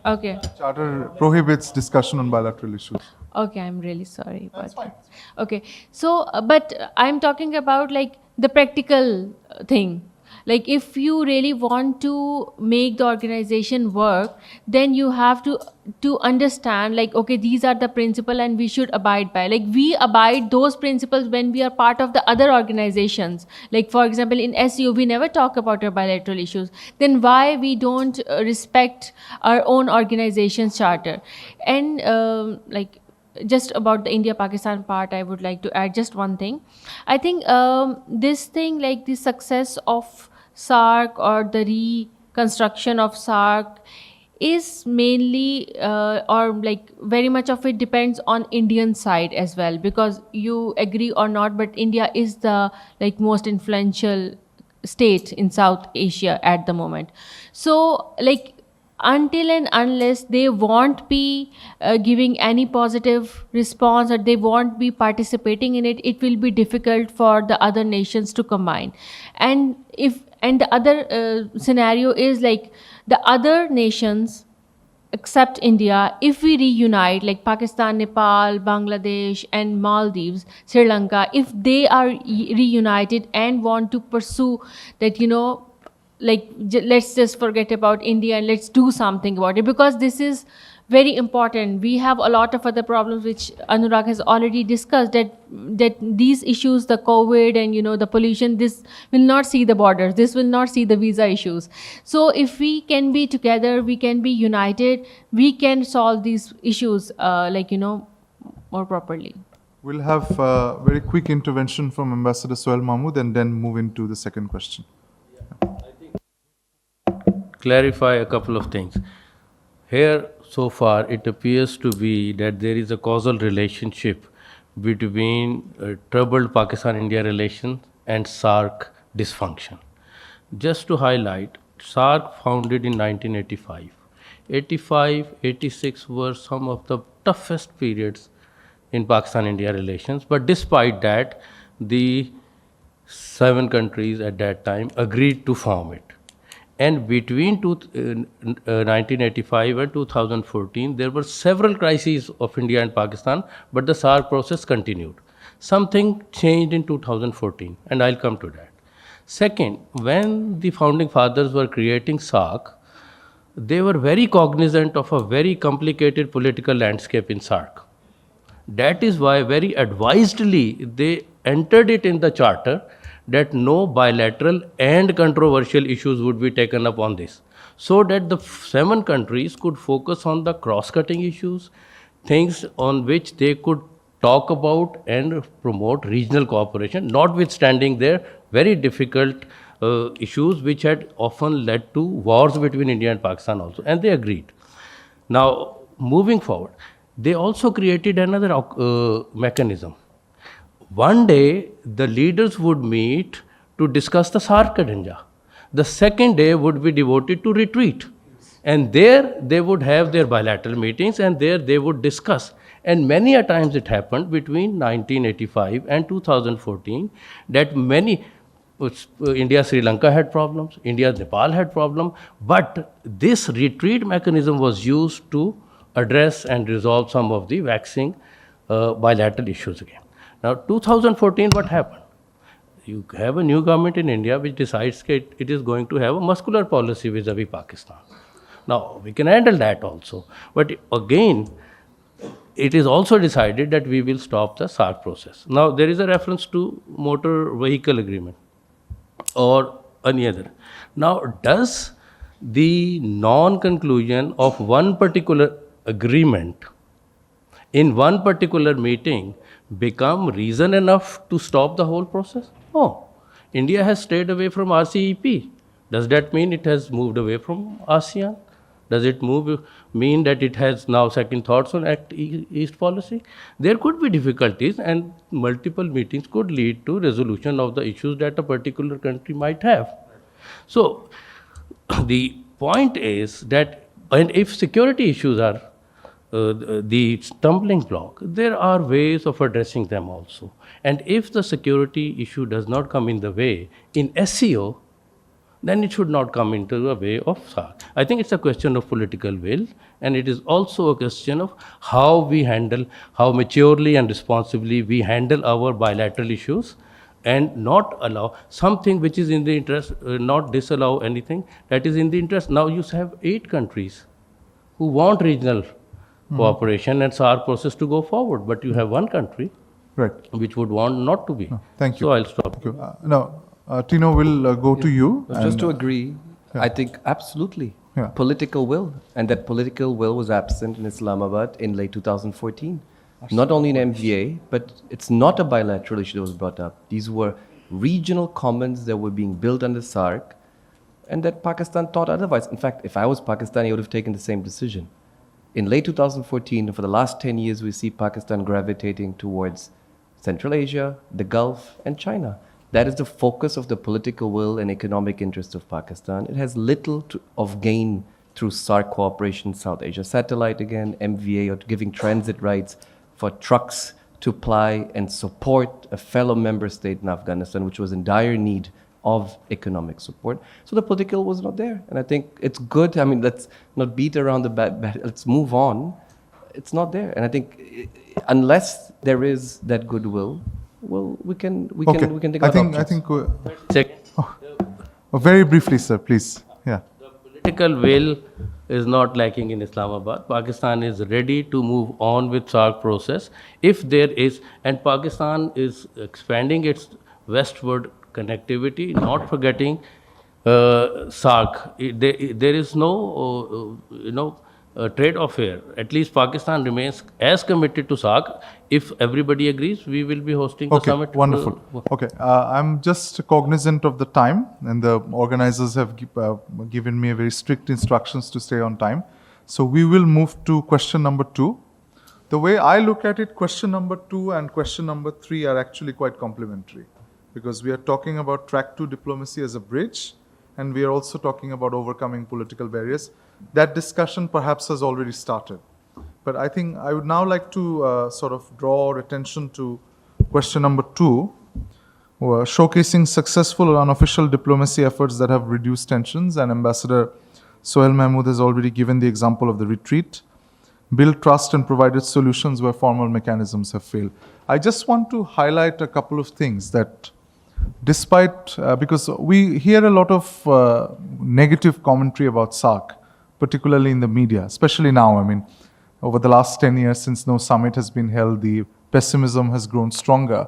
Okay. Charter prohibits discussion on bilateral issues. Okay, I'm really sorry. That's fine. Okay, so but I'm talking about the practical thing. If you really want to make the organization work, then you have to understand okay, these are the principles and we should abide by. We abide those principles when we are part of the other organizations. For example, in SEO, we never talk about our bilateral issues. Then why we don't respect our own organization's charter? And just about the India-Pakistan part, I would like to add just one thing. I think this thing, the success of SAARC or the reconstruction of SAARC is mainly very much of it depends on Indian side as well, because you agree or not, but India is the most influential state in South Asia at the moment. So until and unless they won't be giving any positive response or they won't be participating in it, it will be difficult for the other nations to combine. And the other scenario is the other nations except India, if we reunite Pakistan, Nepal, Bangladesh and Maldives, Sri Lanka, if they are reunited and want to pursue that, let's just forget about India and let's do something about it, because this is very important. We have a lot of other problems which Anurag has already discussed, that these issues, the COVID and the pollution, this will not see the borders, this will not see the visa issues. So if we can be together, we can be united, we can solve these issues more properly. We'll have a very quick intervention from Ambassador Sohail Mahmood and then move into the second question. Clarify a couple of things. Here, so far, it appears to be that there is a causal relationship between troubled Pakistan-India relations and SAARC dysfunction. Just to highlight, SAARC founded in 1985. 85, 86 were some of the toughest periods in Pakistan-India relations, but despite that, the 7 countries at that time agreed to form it. And between 1985 and 2014, there were several crises of India and Pakistan, but the SAARC process continued. Something changed in 2014, and I'll come to that. Second, when the founding fathers were creating SAARC, they were very cognizant of a very complicated political landscape in SAARC. That is why very advisedly they entered it in the charter that no bilateral and controversial issues would be taken up on this, so that the 7 countries could focus on the cross-cutting issues, things on which they could talk about and promote regional cooperation, notwithstanding their very difficult issues which had often led to wars between India and Pakistan also, and they agreed. Now, moving forward, they also created another mechanism. One day, the leaders would meet to discuss the SAARC agenda. The second day would be devoted to retreat. And there, they would have their bilateral meetings, and there they would discuss. And many a times it happened between 1985 and 2014 that India, Sri Lanka had problems, India, Nepal had problems, but this retreat mechanism was used to address and resolve some of the waxing bilateral issues again. Now, 2014, what happened? You have a new government in India which decides that it is going to have a muscular policy vis-a-vis Pakistan. Now, we can handle that also. But again, it is also decided that we will stop the SAARC process. Now, there is a reference to motor vehicle agreement or any other. Now, does the non-conclusion of one particular agreement in one particular meeting become reason enough to stop the whole process? No. India has stayed away from RCEP. Does that mean it has moved away from ASEAN? Does it mean that it has now second thoughts on Act East policy? There could be difficulties, and multiple meetings could lead to resolution of the issues that a particular country might have. So the point is that, and if security issues are the stumbling block, there are ways of addressing them also. And if the security issue does not come in the way in SCO, then it should not come into the way of SAARC. I think it's a question of political will, and it is also a question of how we handle, how maturely and responsibly we handle our bilateral issues, and not allow something which is in the interest, not disallow anything that is in the interest. Now you have 8 countries who want regional cooperation and SAARC process to go forward, but you have one country which would want not to be. Thank you. So I'll stop. Thank you. Now, Tino will go to you. Just to agree, I think absolutely political will, and that political will was absent in Islamabad in late 2014. Not only in MVA, but it's not a bilateral issue that was brought up. These were regional commons that were being built under SAARC, and that Pakistan thought otherwise. In fact, if I was Pakistani, I would have taken the same decision. In late 2014, for the last 10 years, we see Pakistan gravitating towards Central Asia, the Gulf, and China. That is the focus of the political will and economic interest of Pakistan. It has little of gain through SAARC cooperation, South Asia Satellite again, MVA, or giving transit rights for trucks to ply and support a fellow member state in Afghanistan, which was in dire need of economic support. So the political was not there. And I think it's good. I mean, let's not beat around the bat. Let's move on. It's not there. And I think unless there is that goodwill, well, we can take I think very briefly, sir, please. Yeah. The political will is not lacking in Islamabad. Pakistan is ready to move on with SAARC process if there is, and Pakistan is expanding its westward connectivity, not forgetting SAARC. There is no, trade-off here. At least Pakistan remains as committed to SAARC. If everybody agrees, we will be hosting the summit. Wonderful. Okay, I'm just cognizant of the time, and the organizers have given me a very strict instructions to stay on time. So we will move to question number 2. The way I look at it, question number 2 and question number 3 are actually quite complementary, because we are talking about track 2 diplomacy as a bridge, and we are also talking about overcoming political barriers. That discussion perhaps has already started. But I think I would now like to sort of draw our attention to question number 2, showcasing successful and unofficial diplomacy efforts that have reduced tensions. And Ambassador Sohail Mahmood has already given the example of the retreat, built trust and provided solutions where formal mechanisms have failed. I just want to highlight a couple of things that despite, because we hear a lot of negative commentary about SAARC, particularly in the media, especially now. I mean, over the last 10 years since no summit has been held, the pessimism has grown stronger.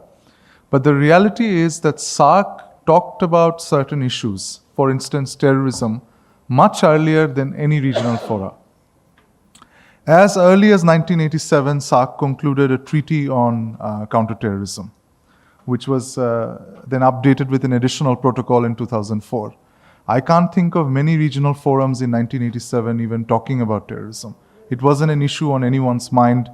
But the reality is that SAARC talked about certain issues, for instance, terrorism, much earlier than any regional fora. As early as 1987, SAARC concluded a treaty on counterterrorism, which was then updated with an additional protocol in 2004. I can't think of many regional forums in 1987 even talking about terrorism. It wasn't an issue on anyone's mind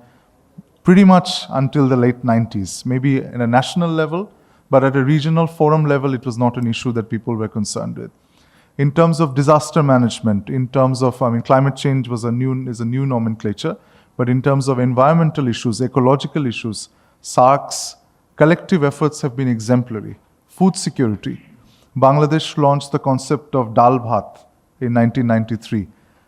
pretty much until the late 90s, maybe at a national level, but at a regional forum level, it was not an issue that people were concerned with. In terms of disaster management, in terms of, climate change is a new nomenclature, but in terms of environmental issues, ecological issues, SAARC's collective efforts have been exemplary. Food security. Bangladesh launched the concept of dal bhat in 1993.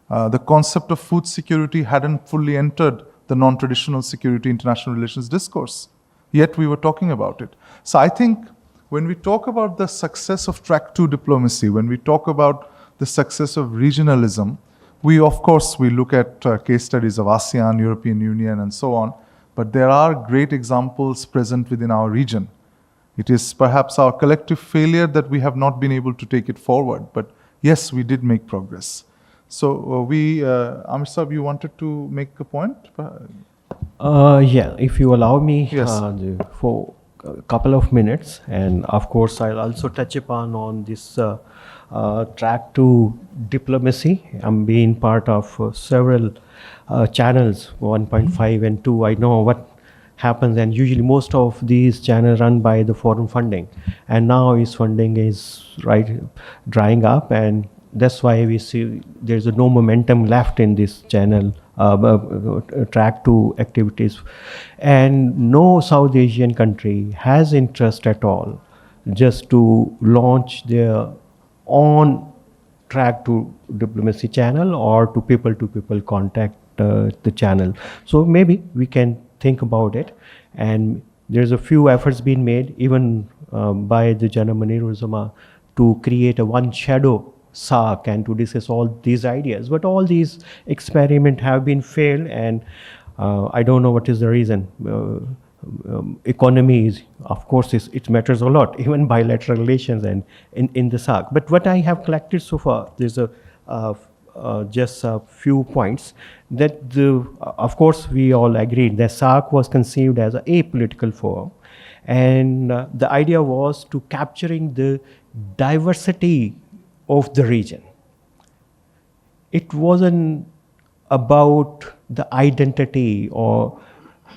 The concept of food security hadn't fully entered the non-traditional security international relations discourse, yet we were talking about it. So I think when we talk about the success of track 2 diplomacy, when we talk about the success of regionalism, we look at case studies of ASEAN, European Union, and so on, but there are great examples present within our region. It is perhaps our collective failure that we have not been able to take it forward, but yes, we did make progress. So Amir Saab, you wanted to make a point? Yeah, if you allow me Yes. for a couple of minutes, and of course I'll also touch upon on this track 2 diplomacy. I'm being part of several channels, 1.5 and 2. I know what happens, and usually most of these channels run by the foreign funding, and now its funding is drying up, and that's why we see there's no momentum left in this channel track 2 activities, and no South Asian country has interest at all just to launch their own track 2 diplomacy channel or to people contact the channel. So maybe we can think about it, and there's a few efforts being made even by the Jana Maniruzama to create a one shadow SAARC and to discuss all these ideas, but all these experiments have been failed, and I don't know what is the reason. Economy is, of course, it matters a lot, even bilateral relations and in the SAARC. But what I have collected so far, there's just a few points that of course we all agreed that SAARC was conceived as a apolitical forum, and the idea was to capturing the diversity of the region. It wasn't about the identity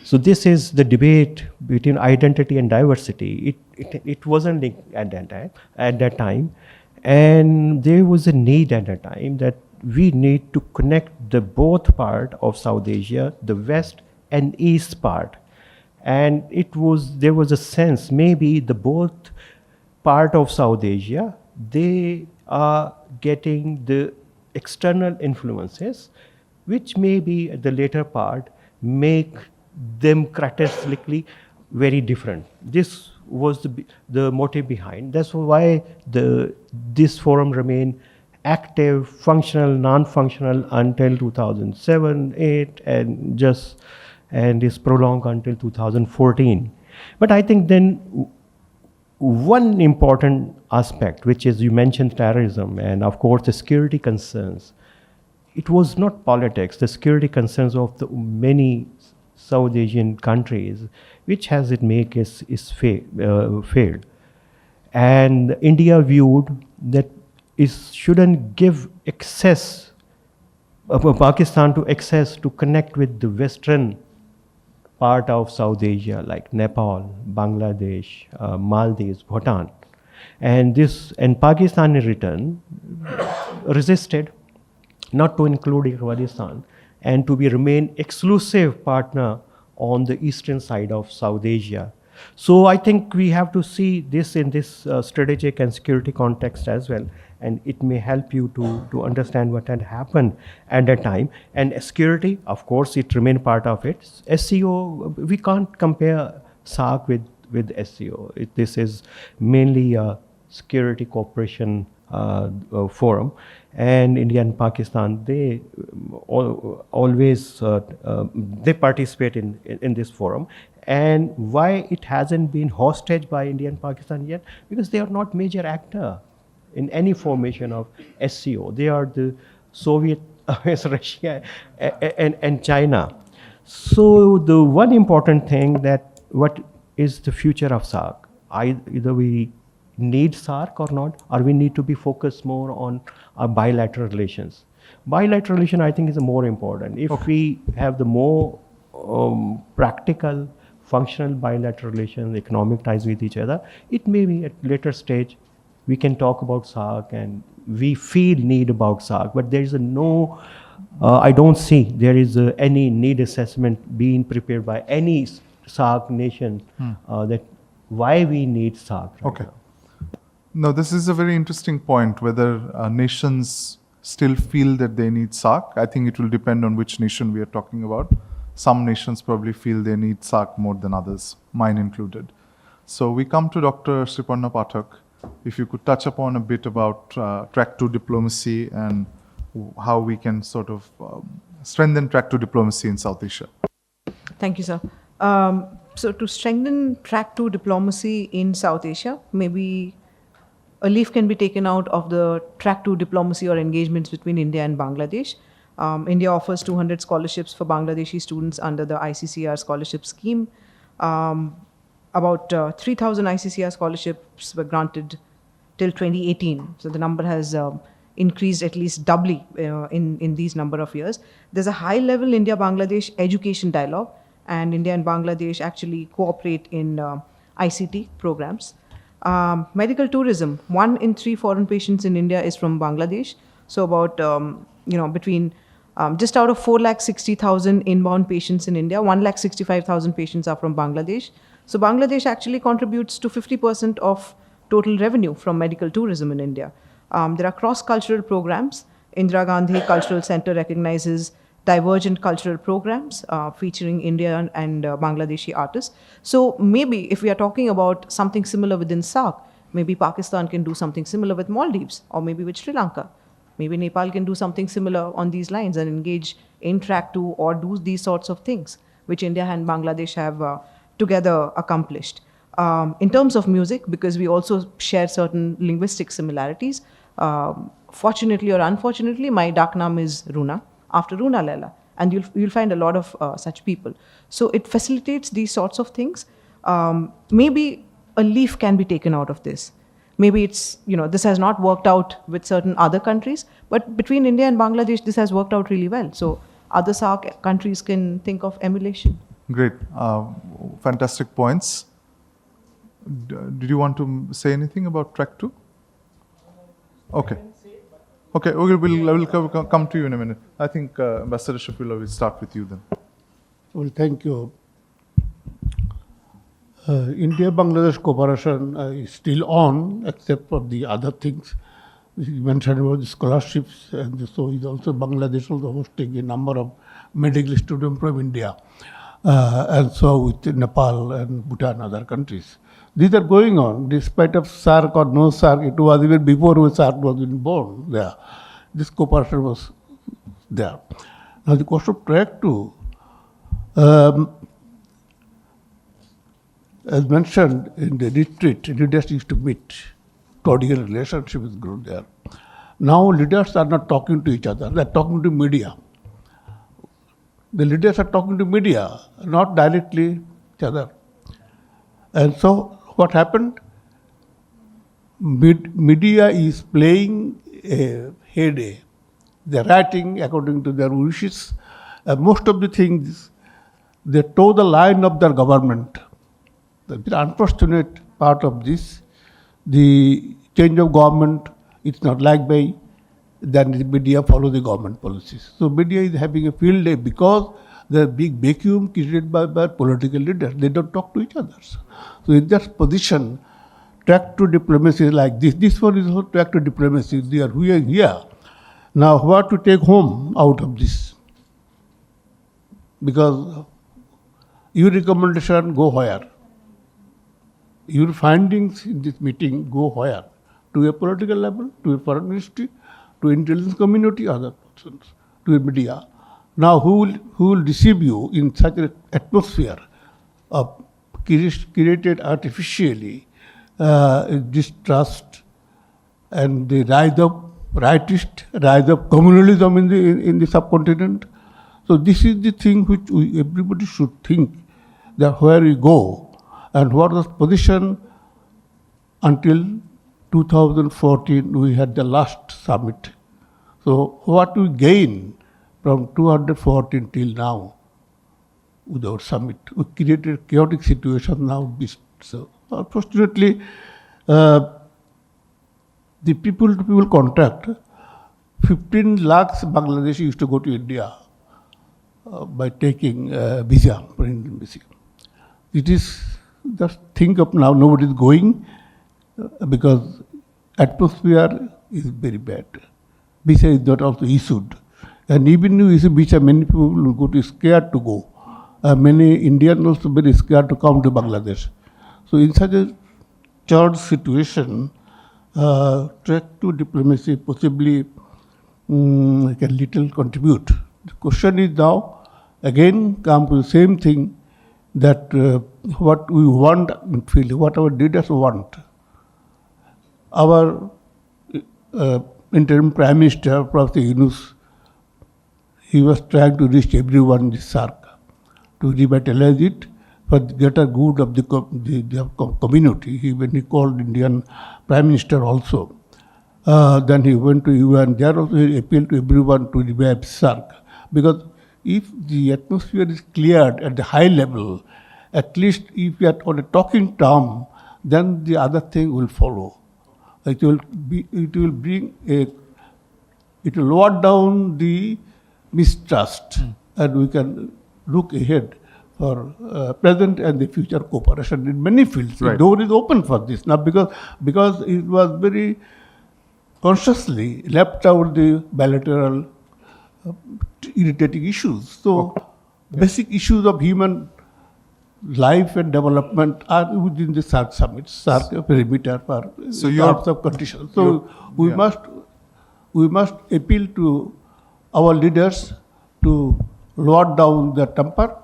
so this is the debate between identity and diversity. It wasn't linked at that time, and there was a need at that time that we need to connect the both part of South Asia, the west and east part, and there was a sense maybe the both part of South Asia, they are getting the external influences which maybe at the later part make them characteristically very different. This was the motive behind. That's why this forum remained active, functional, non-functional until 2007, 8, and is prolonged until 2014. But I think then one important aspect, which is you mentioned terrorism and of course the security concerns. It was not politics, the security concerns of the many South Asian countries, which has it make is failed. And India viewed that it shouldn't give access, Pakistan to access to connect with the Western part of South Asia like Nepal, Bangladesh, Maldives, Bhutan. And Pakistan in return resisted not to include Afghanistan and to remain exclusive partner on the eastern side of South Asia. So I think we have to see this in this strategic and security context as well, and it may help you to understand what had happened at that time. And security, of course, it remained part of it. SCO, we can't compare SAARC with SCO. This is mainly a security cooperation forum, and India and Pakistan, they always they participate in this forum. And why it hasn't been hosted by India and Pakistan yet? Because they are not major actor in any formation of SCO. They are the Soviet, Russia, and China. So the one important thing that what is the future of SAARC? Either we need SAARC or not, or we need to be focused more on our bilateral relations. Bilateral relation, I think, is more important. If we have the more practical, functional bilateral relations, economic ties with each other, it may be at later stage we can talk about SAARC and we feel need about SAARC, but there is I don't see there is any need assessment being prepared by any SAARC nation that why we need SAARC. Right now. Now, this is a very interesting point, whether nations still feel that they need SAARC. I think it will depend on which nation we are talking about. Some nations probably feel they need SAARC more than others, mine included. So we come to Dr. Sriparna Pathak. If you could touch upon a bit about track 2 diplomacy and how we can sort of strengthen track 2 diplomacy in South Asia. Thank you, sir. So to strengthen track 2 diplomacy in South Asia, maybe a leaf can be taken out of the track 2 diplomacy or engagements between India and Bangladesh. India offers 200 scholarships for Bangladeshi students under the ICCR scholarship scheme. About 3,000 ICCR scholarships were granted till 2018. So the number has increased at least doubly in these number of years. There's a high-level India-Bangladesh education dialogue, and India and Bangladesh actually cooperate in ICT programs. Medical tourism, 1 in 3 foreign patients in India is from Bangladesh. So about, between just out of 460,000 inbound patients in India, 165,000 patients are from Bangladesh. So Bangladesh actually contributes to 50% of total revenue from medical tourism in India. There are cross-cultural programs. Indira Gandhi Cultural Center recognizes divergent cultural programs featuring Indian and Bangladeshi artists. So maybe if we are talking about something similar within SAARC, maybe Pakistan can do something similar with Maldives, or maybe with Sri Lanka. Maybe Nepal can do something similar on these lines and engage in track 2 or do these sorts of things, which India and Bangladesh have together accomplished. In terms of music, because we also share certain linguistic similarities, fortunately or unfortunately, my dark name is Runa, after Runa Lela, and you'll find a lot of such people. So it facilitates these sorts of things. Maybe a leaf can be taken out of this. Maybe it's, this has not worked out with certain other countries, but between India and Bangladesh, this has worked out really well. So other SAARC countries can think of emulation. Great. Fantastic points. Did you want to say anything about track 2? Okay. Okay, we'll come to you in a minute. I think Ambassador Shafiullah will start with you then. Well, thank you. India-Bangladesh cooperation is still on, except for the other things. You mentioned about the scholarships, and so is also Bangladesh also hosting a number of medical students from India, and so with Nepal and Bhutan and other countries. These are going on, despite of SAARC or no SAARC. It was even before SAARC was even born there. This cooperation was there. Now the cost of track 2, as mentioned in the retreat, leaders used to meet. Cordial relationship is grown there. Now leaders are not talking to each other, they are talking to media. The leaders are talking to media, not directly each other. And so what happened? Media is playing a headache. They're writing according to their wishes. Most of the things, they toe the line of their government. The unfortunate part of this, the change of government, it's not like by, then the media follow the government policies. So media is having a field day because the big vacuum created by political leaders. They don't talk to each other. So in that position, track to diplomacy is like this. This one is also track to diplomacy. They are here. Now what to take home out of this? Because your recommendation go where? Your findings in this meeting go where? To a political level, to a foreign ministry, to intelligence community, other persons, to a media. Now who will receive you in such an atmosphere of created artificially distrust and the rise of communalism in the subcontinent? So this is the thing which everybody should think, that where we go and what was position until 2014 we had the last summit. So what we gain from 214 till now with our summit? We created a chaotic situation now. So unfortunately, the people contact, 15 lakhs Bangladeshi used to go to India by taking visa for Indian visa. It is, just think of now, nobody is going because atmosphere is very bad. Visa is not also issued. And even if you issue visa, many people will go to scared to go. Many Indians also very scared to come to Bangladesh. So in such a charged situation, track to diplomacy possibly can little contribute. The question is now, again, come to the same thing, that what we want in field, what our leaders want. Our interim Prime Minister, Professor Yunus, he was trying to reach everyone in the SAARC to revitalize it for the greater good of the community. When he called Indian Prime Minister also. Then he went to UN. There also he appealed to everyone to revive SAARC. Because if the atmosphere is cleared at the high level, at least if we are on a talking term, then the other thing will follow. It will lower down the mistrust, and we can look ahead for present and the future cooperation in many fields. Right. The door is open for this now because it was very consciously left out the bilateral irritating issues. So basic issues of human life and development are within the SAARC summit, SAARC perimeter for types of conditions. So we must appeal to our leaders to lower down the temper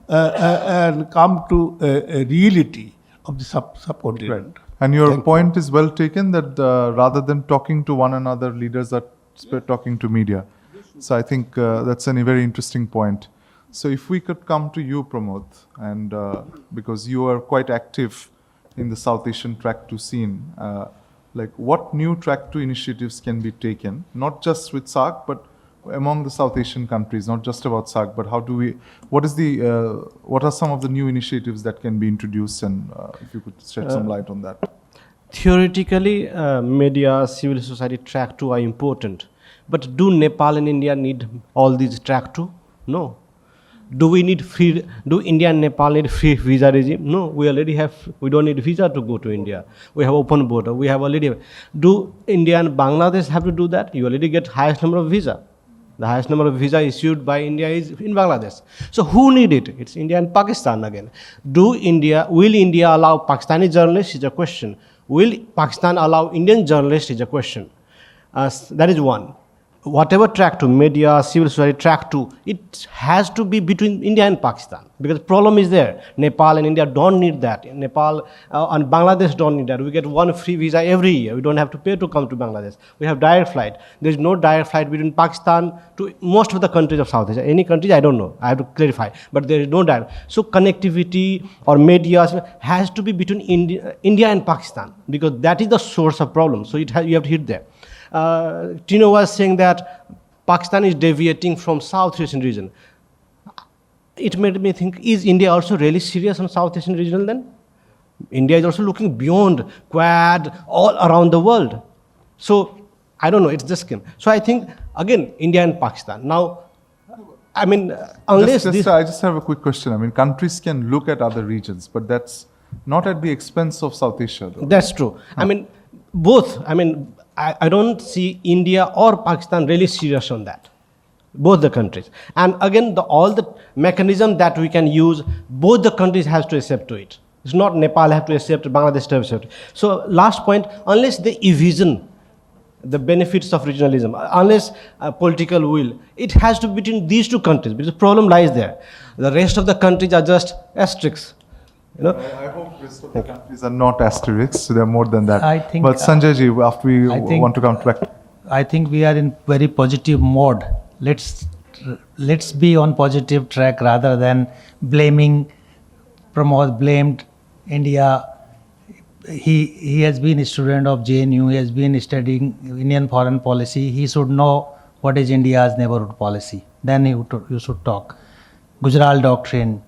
and come to a reality of the subcontinent. Right. And your point is well taken, that rather than talking to one another, leaders are talking to media. So I think that's a very interesting point. So if we could come to you, Pramod, and because you are quite active in the South Asian Track 2 scene, like what new Track 2 initiatives can be taken, not just with SAARC, but among the South Asian countries, not just about SAARC, but what are some of the new initiatives that can be introduced, and if you could shed some light on that. Theoretically, media, civil society, Track 2 are important. But do Nepal and India need all these Track 2? No. Do India and Nepal need free visa regime? No, we don't need visa to go to India. We have open border. Do India and Bangladesh have to do that? You already get highest number of visa. The highest number of visa issued by India is in Bangladesh. So who need it? It's India and Pakistan again. Will India allow Pakistani journalists is a question. Will Pakistan allow Indian journalists is a question. That is one. Whatever track to media, civil society track to, it has to be between India and Pakistan, because the problem is there. Nepal and India don't need that. Nepal and Bangladesh don't need that. We get one free visa every year. We don't have to pay to come to Bangladesh. We have direct flight. There is no direct flight between Pakistan to most of the countries of South Asia. Any countries, I don't know. I have to clarify. But there is no direct. So connectivity or media has to be between India and Pakistan, because that is the source of problem. So you have to hit there. Tino was saying that Pakistan is deviating from South Asian region. It made me think, is India also really serious on South Asian region then? India is also looking beyond Quad, all around the world. So, I don't know, it's just skin. So I think, again, India and Pakistan. Now, I mean, unless I just have a quick question. I mean, countries can look at other regions, but that's not at the expense of South Asia, though. That's true. I mean, both. I mean, I don't see India or Pakistan really serious on that. Both the countries. And again, all the mechanism that we can use, both the countries have to accept to it. It's not Nepal have to accept, Bangladesh to accept. So last point, unless they envision the benefits of regionalism, unless political will, it has to be between these two countries, because the problem lies there. The rest of the countries are just asterisks. You know? I hope the rest of the countries are not asterisks, so they're more than that. I think, but Sanjay ji, after we want to come back. I think we are in very positive mode. Let's be on positive track rather than blaming. Pramod blamed India. He has been a student of JNU. He has been studying Indian foreign policy. He should know what is India's neighborhood policy. Then you should talk. Gujarat Doctrine,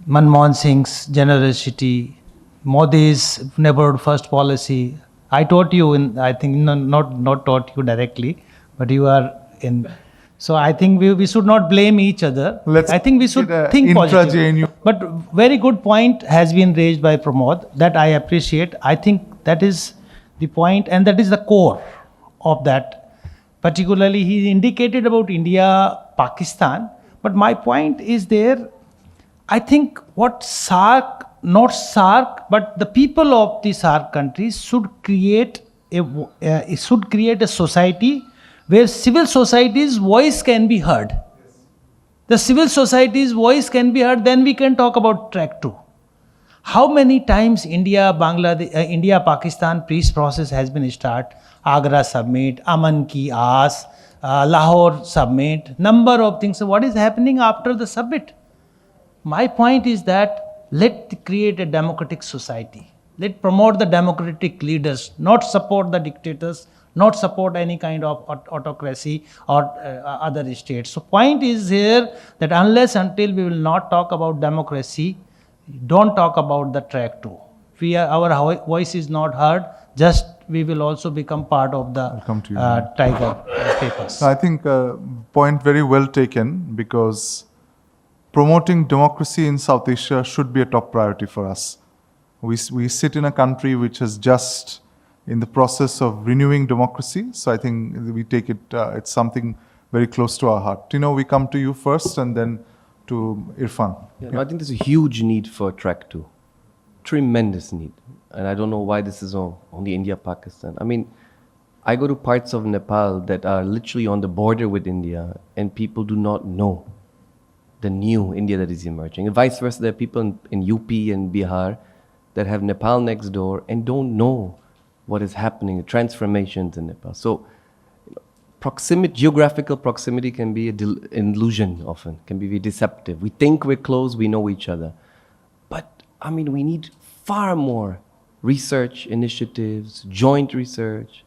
Manmohan Singh's generosity, Modi's neighborhood first policy. I taught you I think not taught you directly, but you are in. So I think we should not blame each other. I think we should think positive. But very good point has been raised by Pramod that I appreciate. I think that is the point, and that is the core of that. Particularly, he indicated about India, Pakistan. But my point is there. I think what SAARC, not SAARC, but the people of the SAARC countries should create a society where civil society's voice can be heard. The civil society's voice can be heard, then we can talk about track 2. How many times India-Pakistan peace process has been started? Agra summit, Aman ki Aas, Lahore summit, number of things. So what is happening after the summit? My point is that let's create a democratic society. Let's promote the democratic leaders, not support the dictators, not support any kind of autocracy or other states. So point is here that unless until we will not talk about democracy, don't talk about the track 2. Our voice is not heard, just we will also become part of the tiger papers. I think point very well taken, because promoting democracy in South Asia should be a top priority for us. We sit in a country which is just in the process of renewing democracy, so I think we take it, it's something very close to our heart. Tino, we come to you first and then to Irfan. I think there's a huge need for track 2. Tremendous need. And I don't know why this is only India, Pakistan. I mean, I go to parts of Nepal that are literally on the border with India, and people do not know the new India that is emerging. And vice versa, there are people in UP and Bihar that have Nepal next door and don't know what is happening, the transformations in Nepal. So geographical proximity can be an illusion often, can be deceptive. We think we're close, we know each other. But, I mean, we need far more research initiatives, joint research,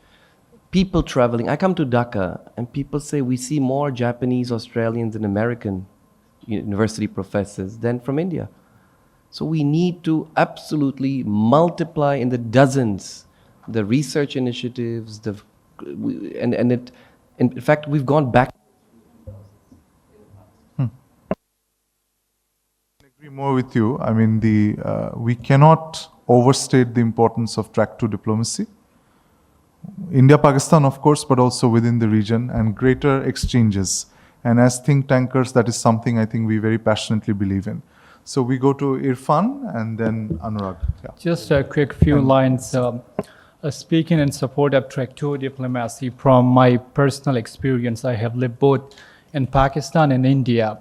people traveling. I come to Dhaka and people say we see more Japanese, Australians and American university professors than from India. So we need to absolutely multiply in the dozens the research initiatives, in fact, we've gone back. I agree more with you. I mean, we cannot overstate the importance of track 2 diplomacy. India, Pakistan, of course, but also within the region, and greater exchanges. And as think tankers, that is something I think we very passionately believe in. So we go to Irfan and then Anurag. Yeah. Just a quick few lines. Speaking in support of Track 2 diplomacy, from my personal experience, I have lived both in Pakistan and India.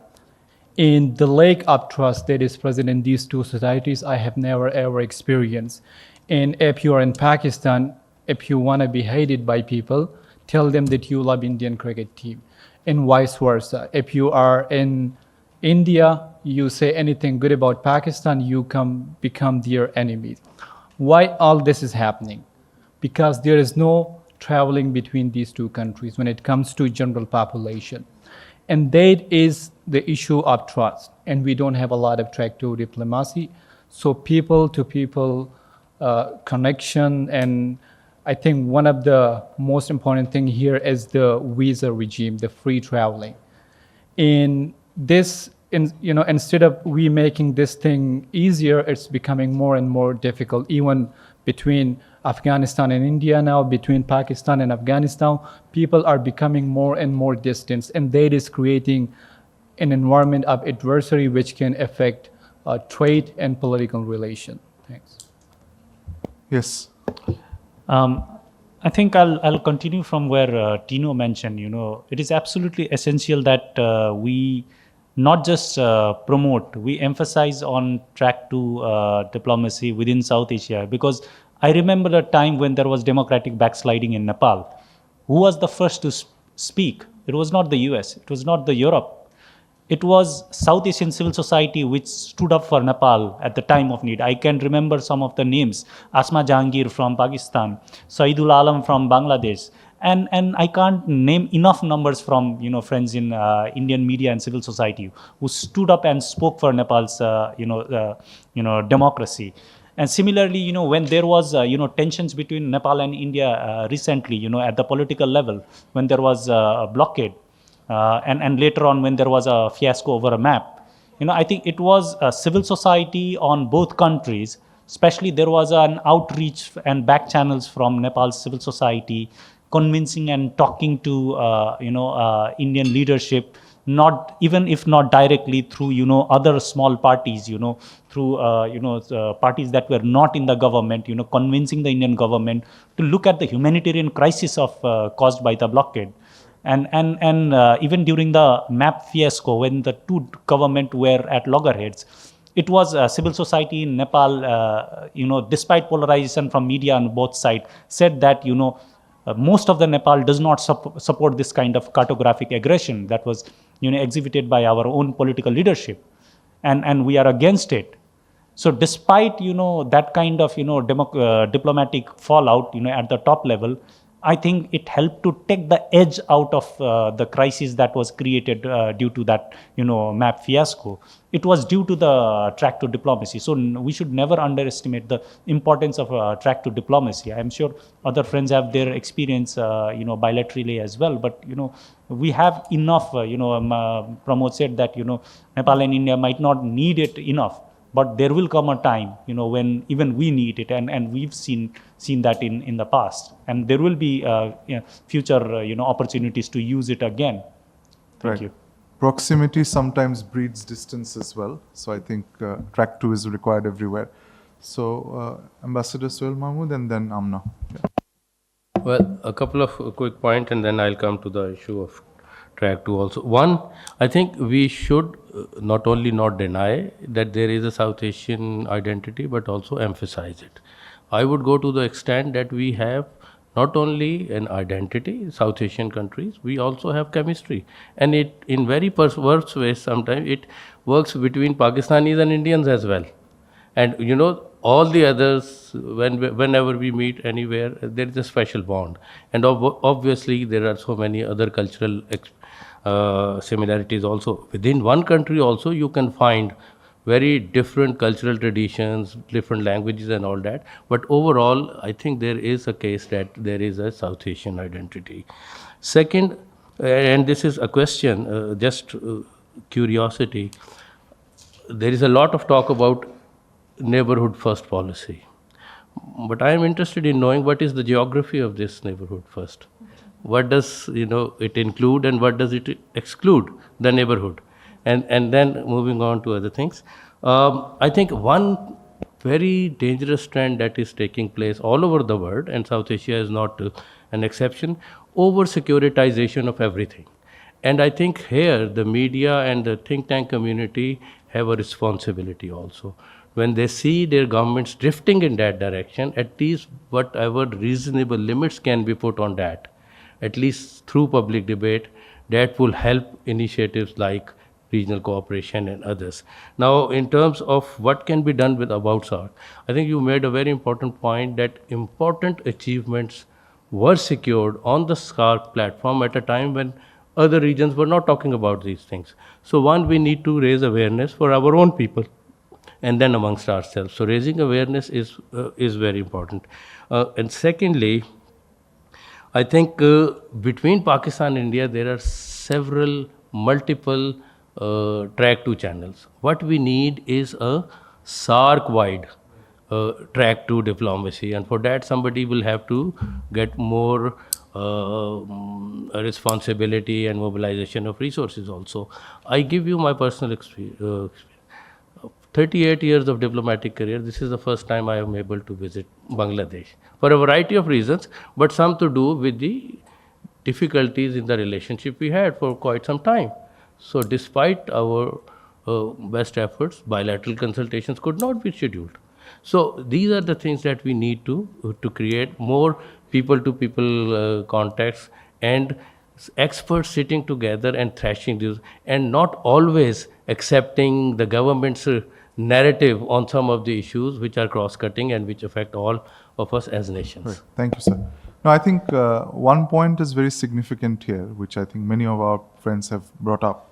In the lack of trust that is present in these two societies, I have never ever experienced. And if you are in Pakistan, if you want to be hated by people, tell them that you love Indian cricket team, and vice versa. If you are in India, you say anything good about Pakistan, you become their enemies. Why all this is happening? Because there is no traveling between these two countries when it comes to general population. And that is the issue of trust. And we don't have a lot of Track 2 diplomacy. So people to people connection, and I think one of the most important thing here is the visa regime, the free traveling. In this, instead of we making this thing easier, it's becoming more and more difficult, even between Afghanistan and India now, between Pakistan and Afghanistan, people are becoming more and more distant, and that is creating an environment of adversary which can affect trade and political relation. Thanks. Yes. I think I'll continue from where Tino mentioned. It is absolutely essential that we not just promote, we emphasize on Track 2 diplomacy within South Asia, because I remember a time when there was democratic backsliding in Nepal. Who was the first to speak? It was not the US, it was not the Europe. It was South Asian civil society which stood up for Nepal at the time of need. I can remember some of the names: Asma Jahangir from Pakistan, Saidul Alam from Bangladesh, and I can't name enough numbers from friends in Indian media and civil society who stood up and spoke for Nepal's democracy. And similarly, when there was tensions between Nepal and India recently, at the political level, when there was a blockade. And later on, when there was a fiasco over a map, I think it was civil society on both countries. Especially, there was an outreach and back channels from Nepal's civil society, convincing and talking to Indian leadership, not even if not directly, through other small parties, through parties that were not in the government, convincing the Indian government to look at the humanitarian crisis caused by the blockade. And even during the map fiasco, when the two governments were at loggerheads, it was civil society in Nepal, despite polarization from media on both sides, said that, most of the Nepal does not support this kind of cartographic aggression that was, exhibited by our own political leadership, and we are against it. So despite, that kind of, diplomatic fallout, at the top level, I think it helped to take the edge out of the crisis that was created due to that, map fiasco. It was due to the Track 2 diplomacy. So we should never underestimate the importance of Track 2 diplomacy. I'm sure other friends have their experience, bilaterally as well. But we have enough. Pramod said that Nepal and India might not need it enough. But there will come a time, when even we need it, and we've seen that in the past, and there will be future, opportunities to use it again. Thank you. Proximity sometimes breeds distance as well. So I think Track 2 is required everywhere. So Ambassador Sohail Mahmood and then Amna. Yeah. Well, a couple of quick points, and then I'll come to the issue of Track 2 also. One, I think we should not only not deny that there is a South Asian identity, but also emphasize it. I would go to the extent that we have not only an identity, South Asian countries, we also have chemistry. And it, in very perverse ways, sometimes it works between Pakistanis and Indians as well. And all the others, whenever we meet anywhere, there is a special bond. And obviously, there are so many other cultural similarities also. Within one country also, you can find very different cultural traditions, different languages and all that. But overall, I think there is a case that there is a South Asian identity. Second, and this is a question, just curiosity, there is a lot of talk about neighborhood first policy. But I am interested in knowing what is the geography of this neighborhood first. What does it include and what does it exclude, the neighborhood? And then moving on to other things. I think one very dangerous trend that is taking place all over the world, and South Asia is not an exception, over-securitization of everything. And I think here the media and the think tank community have a responsibility also. When they see their governments drifting in that direction, at least whatever reasonable limits can be put on that, at least through public debate, that will help initiatives like regional cooperation and others. Now, in terms of what can be done about SAARC, I think you made a very important point that important achievements were secured on the SAARC platform at a time when other regions were not talking about these things. So one, we need to raise awareness for our own people and then amongst ourselves. So raising awareness is very important. And secondly, I think between Pakistan and India, there are several multiple track 2 channels. What we need is a SAARC-wide track 2 diplomacy, and for that somebody will have to get more responsibility and mobilization of resources also. I give you my personal experience. 38 years of diplomatic career, this is the first time I am able to visit Bangladesh for a variety of reasons, but some to do with the difficulties in the relationship we had for quite some time. So despite our best efforts, bilateral consultations could not be scheduled. So these are the things that we need to create more people-to-people contacts and experts sitting together and thrashing this, and not always accepting the government's narrative on some of the issues which are cross-cutting and which affect all of us as nations. Right. Thank you, sir. Now, I think one point is very significant here, which I think many of our friends have brought up,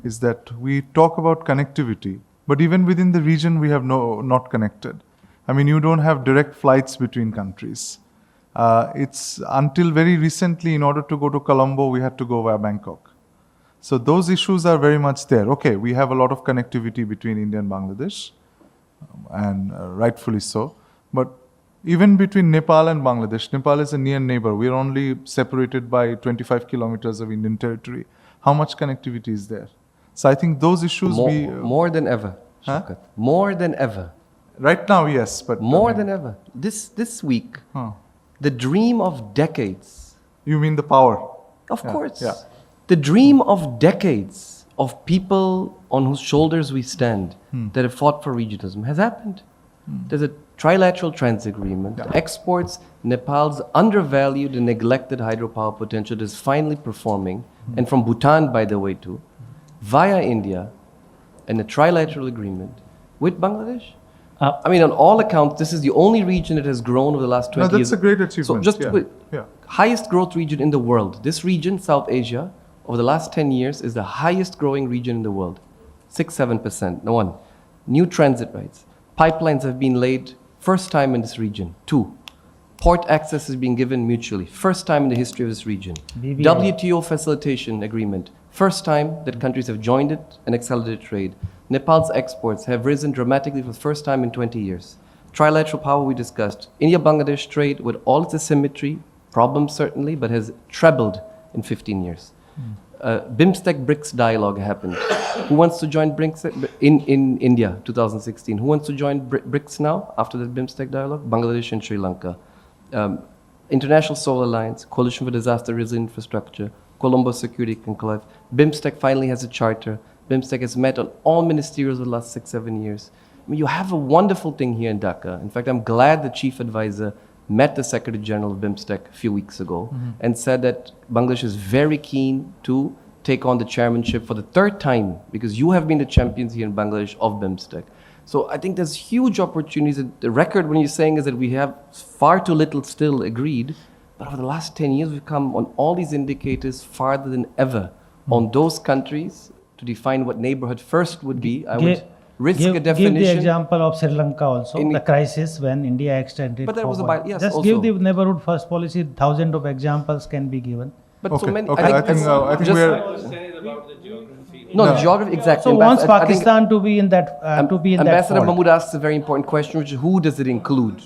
is that we talk about connectivity, but even within the region we have not connected. I mean, you don't have direct flights between countries. It's until very recently, in order to go to Colombo, we had to go via Bangkok. So those issues are very much there. Okay, we have a lot of connectivity between India and Bangladesh, and rightfully so. But even between Nepal and Bangladesh, Nepal is a near neighbor. We are only separated by 25 kilometers of Indian territory. How much connectivity is there? So I think those issues more than ever. Huh? More than ever. Right now, yes, but more than ever. This week, the dream of decades. You mean the power? Of course. Yeah. The dream of decades of people on whose shoulders we stand that have fought for regionalism has happened. There's a trilateral trans agreement. Yeah. Exports Nepal's undervalued and neglected hydropower potential is finally performing, and from Bhutan, by the way, too, via India, and a trilateral agreement with Bangladesh. I mean, on all accounts, this is the only region that has grown over the last 20 years. That's a great achievement. So just highest growth region in the world. This region, South Asia, over the last 10 years is the highest growing region in the world. 6-7%. No one. New transit rights. Pipelines have been laid first time in this region. 2. Port access is being given mutually. First time in the history of this region. WTO facilitation agreement. First time that countries have joined it and accelerated trade. Nepal's exports have risen dramatically for the first time in 20 years. Trilateral power we discussed. India-Bangladesh trade, with all its asymmetry, problems certainly, but has trebled in 15 years. BIMSTEC BRICS dialogue happened. Who wants to join BRICS in India, 2016? Who wants to join BRICS now after the BIMSTEC dialogue? Bangladesh and Sri Lanka. International Solar Alliance, Coalition for Disaster Resilient Infrastructure, Colombo Security Conclave. BIMSTEC finally has a charter. BIMSTEC has met on all ministerials over the last 6-7 years. I mean, you have a wonderful thing here in Dhaka. In fact, I'm glad the chief advisor met the Secretary General of BIMSTEC a few weeks ago and said that Bangladesh is very keen to take on the chairmanship for the 3rd time, because you have been the champions here in Bangladesh of BIMSTEC. So I think there's huge opportunities. The record, when you're saying, is that we have far too little still agreed, but over the last 10 years, we've come on all these indicators farther than ever on those countries to define what neighborhood first would be. I would risk a definition. Give the example of Sri Lanka also, the crisis when India extended. But that was Just also. give the neighborhood first policy. Thousands of examples can be given. But Okay, so many. okay. I think we're. No, geography, exactly. So wants Pakistan to be in that, to be in that Ambassador fold. Mahmood asks a very important question, which is who does it include?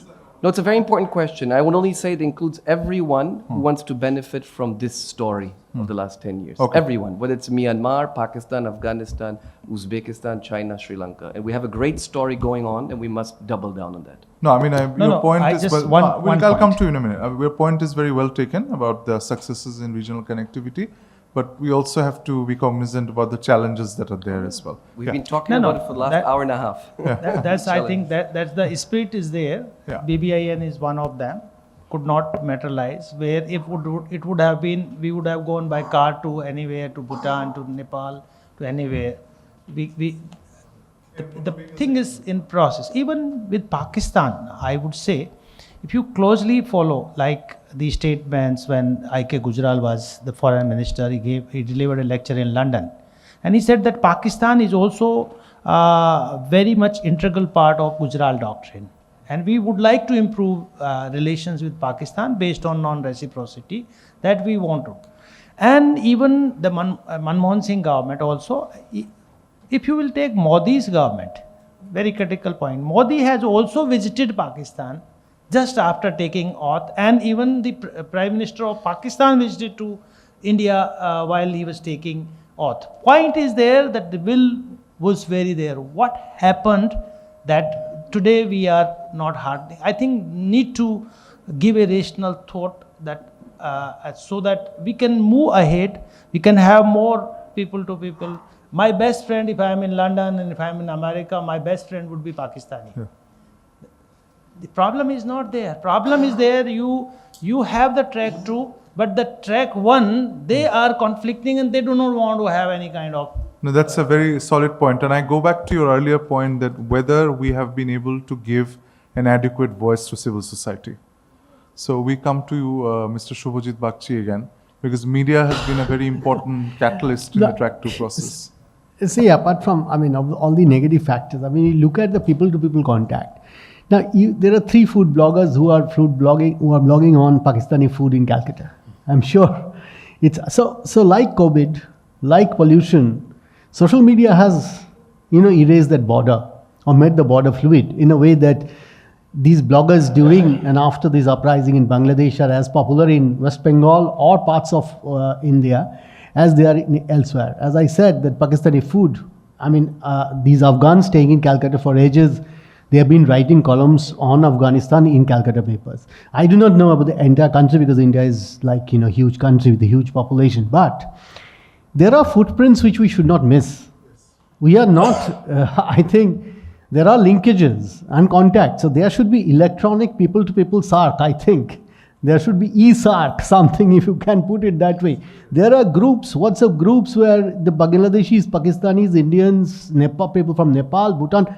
No, it's a very important question. I would only say it includes everyone who wants to benefit from this story of the last 10 years. Okay. Everyone, whether it's Myanmar, Pakistan, Afghanistan, Uzbekistan, China, Sri Lanka. And we have a great story going on, and we must double down on that. No, I mean, your point I is... just well, one I'll come point. to you in a minute. Your point is very well taken about the successes in regional connectivity, but we also have to be cognizant about the challenges that are there as well. We've Yeah. been talking No, no, about it for the last that- hour and a half. That's I think that's the spirit is there. Yeah. BBIN is one of them. Could not materialize. Where if it would have been, we would have gone by car to anywhere, to Bhutan, to Nepal, to anywhere. The thing is in process. Even with Pakistan, I would say, if you closely follow, like the statements when I.K. Gujral was the foreign minister, he delivered a lecture in London, and he said that Pakistan is also very much integral part of Gujral doctrine, and we would like to improve relations with Pakistan based on non-reciprocity that we want to. And even the Manmohan Singh government also, if you will take Modi's government, very critical point, Modi has also visited Pakistan just after taking oath, and even the Prime Minister of Pakistan visited to India while he was taking oath. Point is there that the will was very there. What happened that today we are not hardening? I think need to give a rational thought that so that we can move ahead, we can have more people to people. My best friend, if I am in London and if I am in America, my best friend would be Pakistani. Yeah. The problem is not there. Problem is there, you have the track 2, but the track 1, they are conflicting and they do not want to have any kind of... No, that's a very solid point. And I go back to your earlier point that whether we have been able to give an adequate voice to civil society. So we come to you, Mr. Shubhajit Bagchi again, because media has been a very important catalyst in the track 2 process. See, apart from, of all the negative factors, you look at the people-to-people contact. Now, there are 3 food bloggers who are blogging on Pakistani food in Calcutta. I'm sure it's so like COVID, like pollution, social media has, erased that border or made the border fluid in a way that these bloggers during and after this uprising in Bangladesh are as popular in West Bengal or parts of India as they are elsewhere. As I said, that Pakistani food, these Afghans staying in Calcutta for ages, they have been writing columns on Afghanistan in Calcutta papers. I do not know about the entire country because India is like, huge country with a huge population. But there are footprints which we should not miss. We are not, I think, there are linkages and contacts. So there should be electronic people-to-people SAARC, I think. There should be e-SAARC, something if you can put it that way. There are groups, WhatsApp groups where the Bangladeshis, Pakistanis, Indians, Nepal, people from Nepal, Bhutan,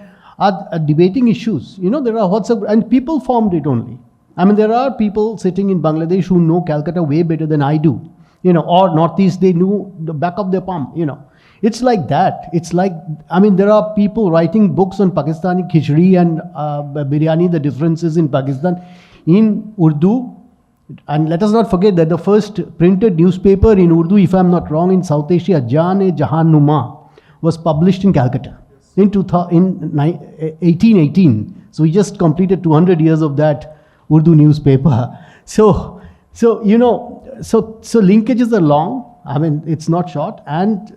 are debating issues. There are WhatsApp, and people formed it only. There are people sitting in Bangladesh who know Calcutta way better than I do. Or Northeast, they knew the back of their palm, It's like that. It's like, there are people writing books on Pakistani khichdi and biryani, the differences in Pakistan, in Urdu. And let us not forget that the first printed newspaper in Urdu, if I'm not wrong, in South Asia, Jahan Numa, was published in Calcutta. In 1818. So we just completed 200 years of that Urdu newspaper. So linkages are long. It's not short. And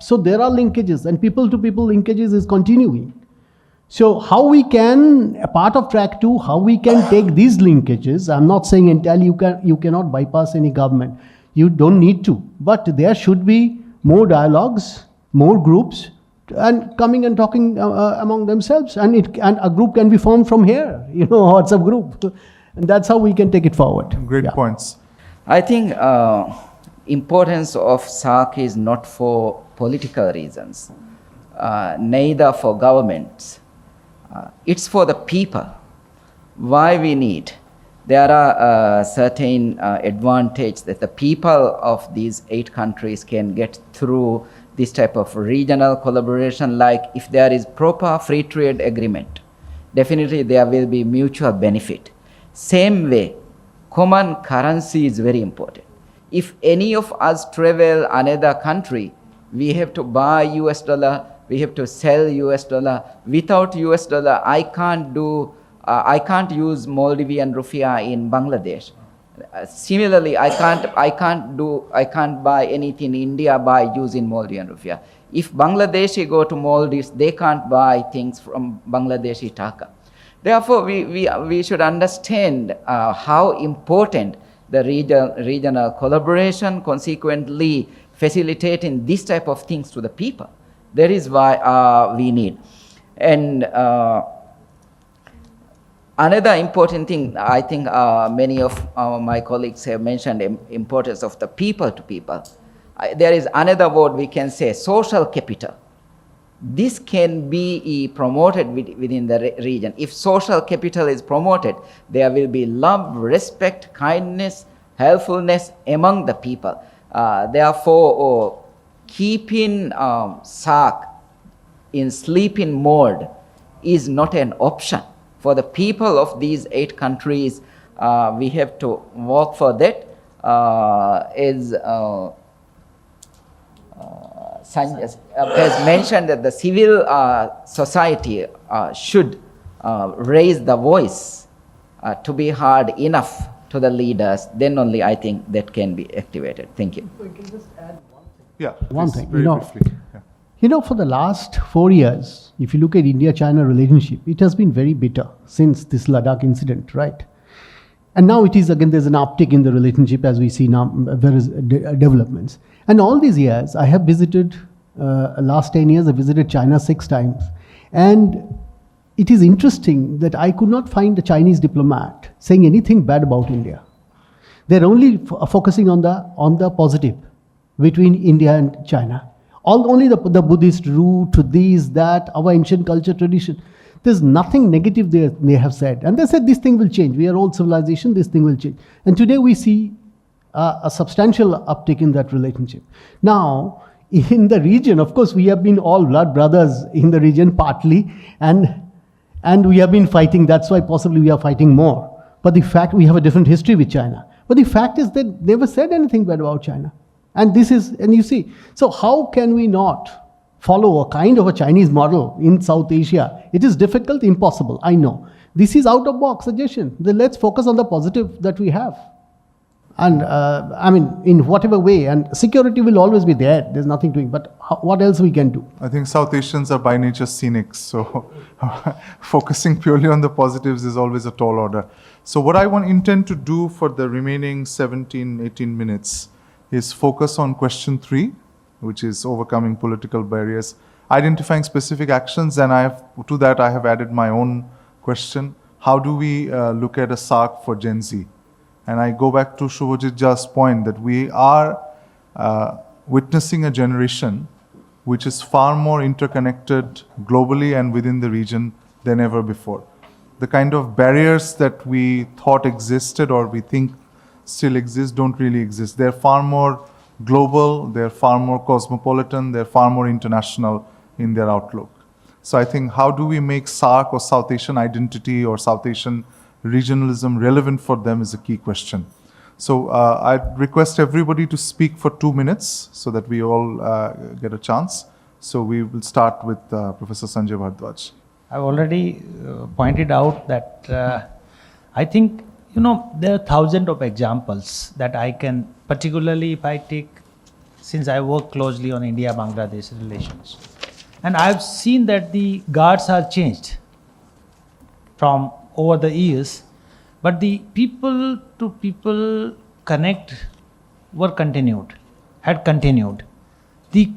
so there are linkages, and people-to-people linkages is continuing. So how we can, a part of track 2, how we can take these linkages, I'm not saying entirely you cannot bypass any government. You don't need to. But there should be more dialogues, more groups, and coming and talking among themselves, and a group can be formed from here, WhatsApp group, and that's how we can take it forward. Great points. I think importance of SAARC is not for political reasons, neither for governments. It's for the people. Why we need? There are certain advantages that the people of these 8 countries can get through this type of regional collaboration, like if there is proper free trade agreement, definitely there will be mutual benefit. Same way, common currency is very important. If any of us travel another country, we have to buy US dollar, we have to sell US dollar. Without US dollar, I can't do I can't use Maldivian rupiah in Bangladesh. Similarly, I can't buy anything in India by using Maldivian rupiah. If Bangladeshi go to Maldives, they can't buy things from Bangladeshi taka. Therefore, we should understand how important the regional collaboration, consequently facilitating this type of things to the people. That is why we need. And another important thing, I think many of my colleagues have mentioned the importance of the people to people. There is another word we can say, social capital. This can be promoted within the region. If social capital is promoted, there will be love, respect, kindness, helpfulness among the people. Therefore, keeping SAARC in sleeping mode is not an option. For the people of these 8 countries, we have to work for that. As Sanjoy has mentioned, that the civil society should raise the voice to be heard enough to the leaders. Then only I think that can be activated. Thank you. We can just add one thing. Yeah, One please, thing, very briefly. Yeah. For the last 4 years, if you look at India-China relationship, it has been very bitter since this Ladakh incident, right? And now it is, again, there's an uptick in the relationship as we see now various developments. And all these years, I have visited, last 10 years, I visited China 6 times. And it is interesting that I could not find a Chinese diplomat saying anything bad about India. They're only focusing on the positive between India and China. Only the Buddhist root, this, that, our ancient culture, tradition. There's nothing negative they have said. And they said this thing will change. We are old civilization, this thing will change. And today we see a substantial uptick in that relationship. Now, in the region, of course, we have been all blood brothers in the region partly, and we have been fighting. That's why possibly we are fighting more. But the fact, we have a different history with China. But the fact is that they never said anything bad about China. And this is, and you see, so how can we not follow a kind of a Chinese model in South Asia? It is difficult, impossible, I know. This is out of box suggestion. Then let's focus on the positive that we have. And I mean, in whatever way, and security will always be there. There's nothing doing, but what else we can do? I think South Asians are by nature cynics, so focusing purely on the positives is always a tall order. So what I intend to do for the remaining 17, 18 minutes is focus on question 3, which is overcoming political barriers, identifying specific actions, and to that I have added my own question. How do we look at a SAARC for Gen Z? And I go back to Shubhajit Jha's point that we are witnessing a generation which is far more interconnected globally and within the region than ever before. The kind of barriers that we thought existed or we think still exist don't really exist. They're far more global, they're far more cosmopolitan, they're far more international in their outlook. So I think how do we make SAARC or South Asian identity or South Asian regionalism relevant for them is a key question. So I'd request everybody to speak for 2 minutes so that we all get a chance. So we will start with Professor Sanjoy Bhardwaj. I've already pointed out that I think, there are thousands of examples that I can, particularly if I take, since I work closely on India-Bangladesh relations. And I've seen that the guards are changed from over the years, but the people to people connect had continued. The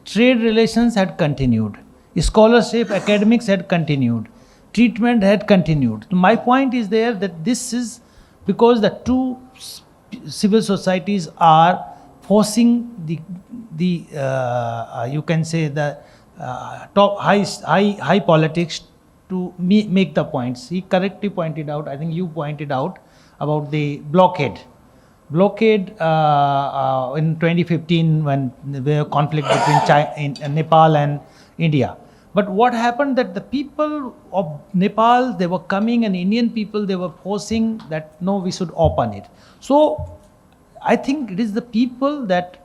trade relations had continued. Scholarship, academics had continued. Treatment had continued. My point is there that this is because the two civil societies are forcing the you can say the top high politics to make the points. He correctly pointed out, I think you pointed out, about the blockade. Blockade in 2015 when there was conflict between Nepal and India. But what happened that the people of Nepal, they were coming, and Indian people, they were forcing that no, we should open it. So I think it is the people that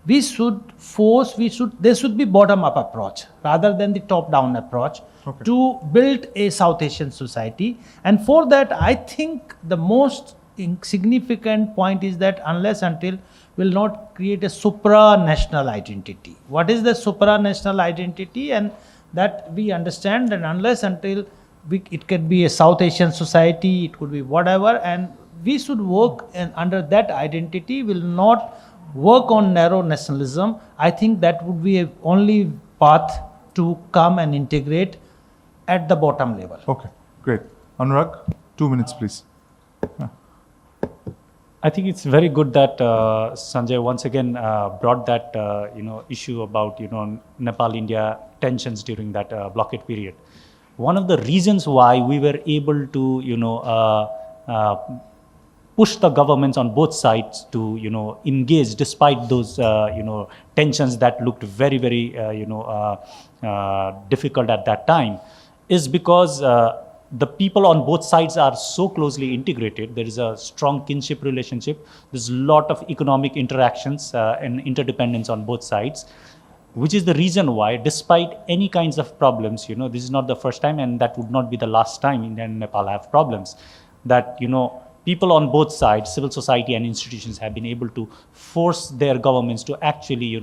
there should be bottom-up approach rather than the top-down approach to build a South Asian society. And for that, I think the most significant point is that unless until will not create a supranational identity. What is the supranational identity? And that we understand that unless until it could be a South Asian society, it could be whatever, and we should work and under that identity, will not work on narrow nationalism. I think that would be a only path to come and integrate at the bottom level. Okay, great. Anurag, 2 minutes, please. I think it's very good that Sanjay once again brought that issue about Nepal-India tensions during that blockade period. One of the reasons why we were able to push the governments on both sides to engage despite those tensions that looked very difficult at that time is because the people on both sides are so closely integrated. There is a strong kinship relationship. There's a lot of economic interactions and interdependence on both sides, which is the reason why, despite any kinds of problems, this is not the first time and that would not be the last time India and Nepal have problems, that, people on both sides, civil society and institutions have been able to force their governments to actually,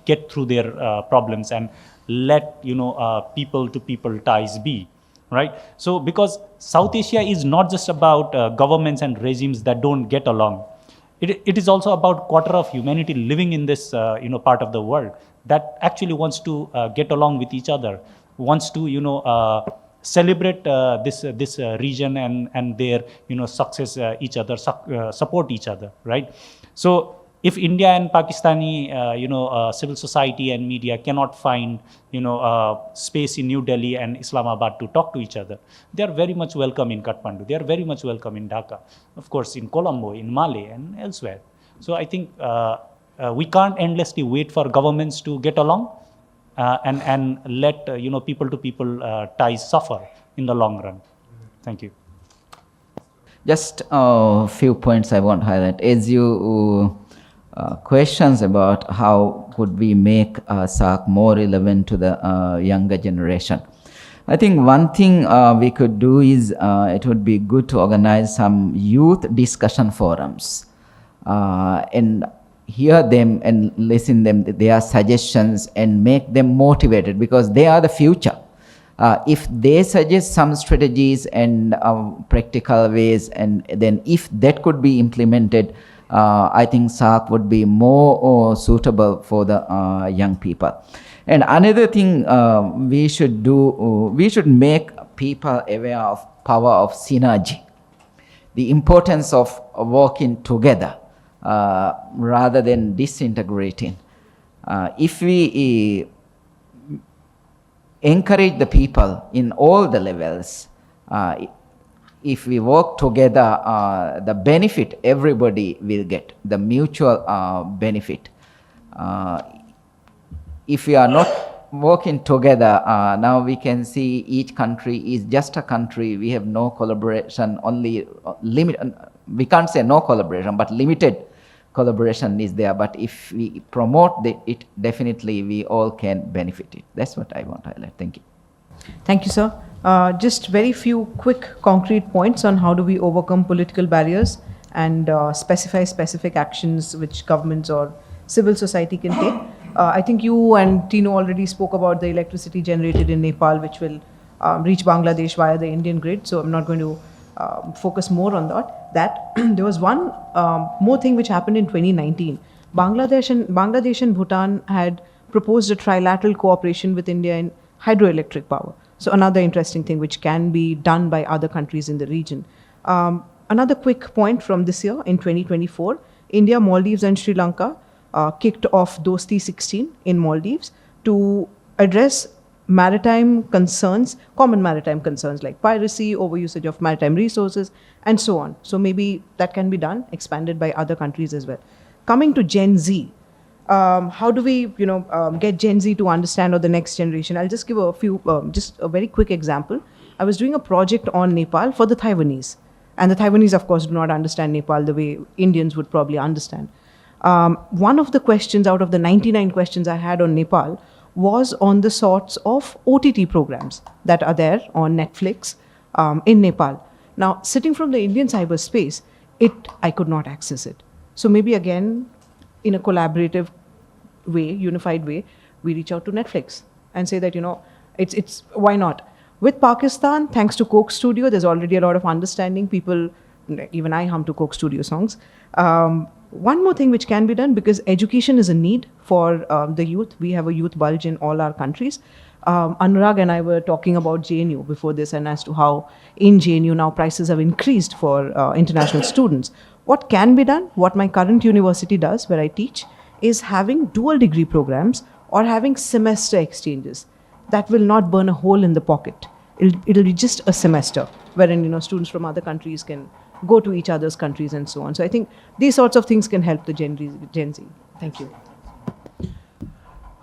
get through their problems and let, people-to-people ties be. Right? So because South Asia is not just about governments and regimes that don't get along. It is also about quarter of humanity living in this part of the world that actually wants to get along with each other, wants to celebrate this region and their success each other, support each other, right? So if India and Pakistani civil society and media cannot find space in New Delhi and Islamabad to talk to each other, they are very much welcome in Kathmandu. They are very much welcome in Dhaka, of course in Colombo, in Male and elsewhere. So I think we can't endlessly wait for governments to get along and let people-to-people ties suffer in the long run. Thank you. Just a few points I want to highlight. As you questions about how could we make SAARC more relevant to the younger generation. I think one thing we could do is it would be good to organize some youth discussion forums and hear them and listen them their suggestions and make them motivated because they are the future. If they suggest some strategies and practical ways, and then if that could be implemented, I think SAARC would be more suitable for the young people. And another thing we should do, we should make people aware of power of synergy, the importance of working together rather than disintegrating. If we encourage the people in all the levels, if we work together, the benefit everybody will get, the mutual benefit. If we are not working together, now we can see each country is just a country. We have no collaboration, only we can't say no collaboration, but limited collaboration is there. But if we promote it, definitely we all can benefit it. That's what I want to highlight. Thank you. Thank you, sir. Just very few quick concrete points on how do we overcome political barriers and specify specific actions which governments or civil society can take. I think you and Tino already spoke about the electricity generated in Nepal, which will reach Bangladesh via the Indian grid. So I'm not going to focus more on that. There was one more thing which happened in 2019. Bangladesh and Bhutan had proposed a trilateral cooperation with India in hydroelectric power. So another interesting thing which can be done by other countries in the region. Another quick point from this year, in 2024, India, Maldives and Sri Lanka kicked off Dosti 16 in Maldives to address maritime concerns, common maritime concerns like piracy, overusage of maritime resources, and so on. So maybe that can be done, expanded by other countries as well. Coming to Gen Z, how do we, get Gen Z to understand, or the next generation? I'll just give a few, just a very quick example. I was doing a project on Nepal for the Taiwanese. And the Taiwanese, of course, do not understand Nepal the way Indians would probably understand. One of the questions out of the 99 questions I had on Nepal was on the sorts of OTT programs that are there on Netflix in Nepal. Now, sitting from the Indian cyberspace, I could not access it. So maybe again, in a collaborative way, unified way, we reach out to Netflix and say that, it's why not? With Pakistan, thanks to Coke Studio, there's already a lot of understanding. People, even I hum to Coke Studio songs. One more thing which can be done, because education is a need for the youth. We have a youth bulge in all our countries. Anurag and I were talking about JNU before this, and as to how in JNU now prices have increased for international students. What can be done, what my current university does where I teach, is having dual degree programs or having semester exchanges. That will not burn a hole in the pocket. It'll be just a semester wherein students from other countries can go to each other's countries and so on. So I think these sorts of things can help the Gen Z. Thank you.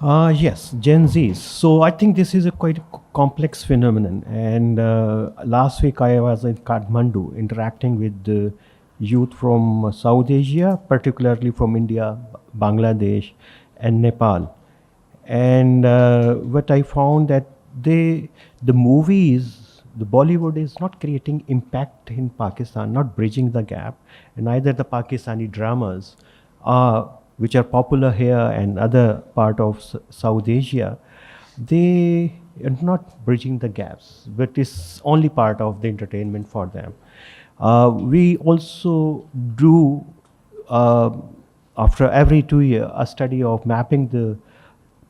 Yes, Gen Zs. So I think this is a quite complex phenomenon. And last week I was in Kathmandu interacting with the youth from South Asia, particularly from India, Bangladesh, and Nepal. And what I found that the movies, the Bollywood is not creating impact in Pakistan, not bridging the gap, and neither the Pakistani dramas, which are popular here and other part of South Asia, they are not bridging the gaps, but it's only part of the entertainment for them. We also do, after every 2 years, a study of mapping the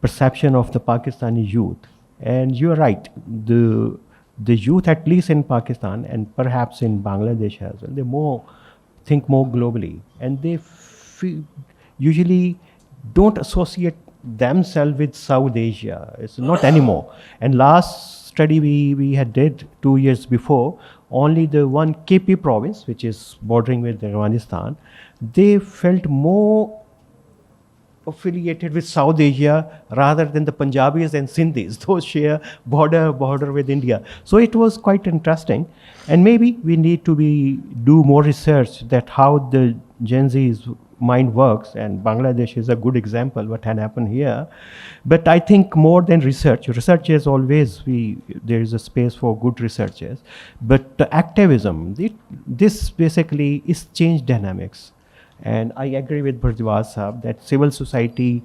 perception of the Pakistani youth. And you're right, the youth, at least in Pakistan and perhaps in Bangladesh as well, they think more globally, and they usually don't associate themselves with South Asia. It's not anymore. And last study we had did 2 years before, only the one KP province, which is bordering with Afghanistan, they felt more affiliated with South Asia rather than the Punjabis and Sindhis. Those share border with India. So it was quite interesting. And maybe we need to do more research that how the Gen Z's mind works, and Bangladesh is a good example what had happened here. But I think more than research is always, there is a space for good researchers. But the activism, this basically is change dynamics. And I agree with Bhardwaj Sahab that civil society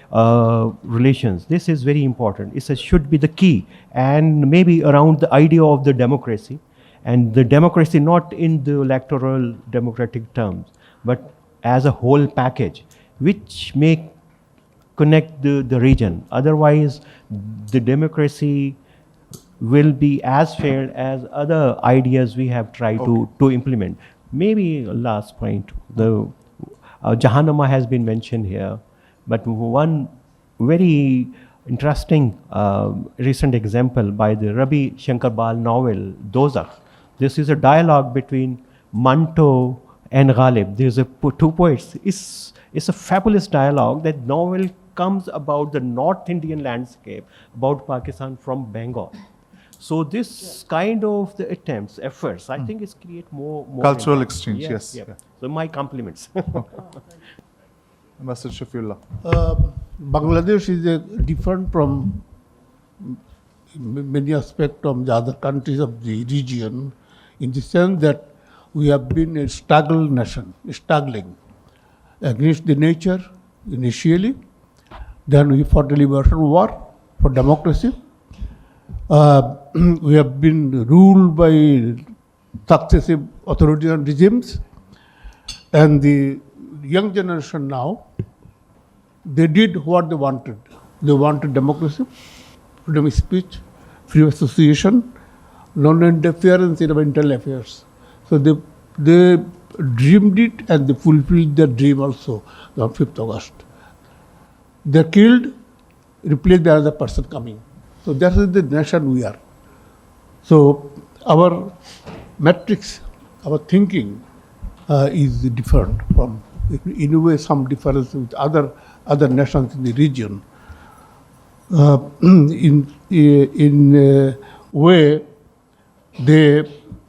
relations, this is very important. It should be the key, and maybe around the idea of the democracy, and the democracy not in the electoral democratic terms, but as a whole package, which may connect the region. Otherwise, the democracy will be as failed as other ideas we have tried to implement. Maybe last point, the Jahannama has been mentioned here, but one very interesting recent example by the Ravi Shankar Bal novel, Dozakh. This is a dialogue between Manto and Ghalib. There's two poets. It's a fabulous dialogue. That novel comes about the North Indian landscape, about Pakistan from Bengal. So this kind of the attempts, efforts, I think it's create more cultural impact. exchange. Yes. So my compliments. Ambassador Shafiullah. Bangladesh is different from many aspects of the other countries of the region, in the sense that we have been a struggle nation, struggling against the nature initially. Then we fought the liberation war for democracy. We have been ruled by successive authoritarian regimes, and the young generation now, they did what they wanted. They wanted democracy, freedom of speech, freedom of association, non-interference in our internal affairs. So they dreamed it, and they fulfilled their dream also on 5th August. They're killed, replaced by another person coming. So that is the nation we are. So our metrics, our thinking is different from, in a way, some difference with other nations in the region. In a way, they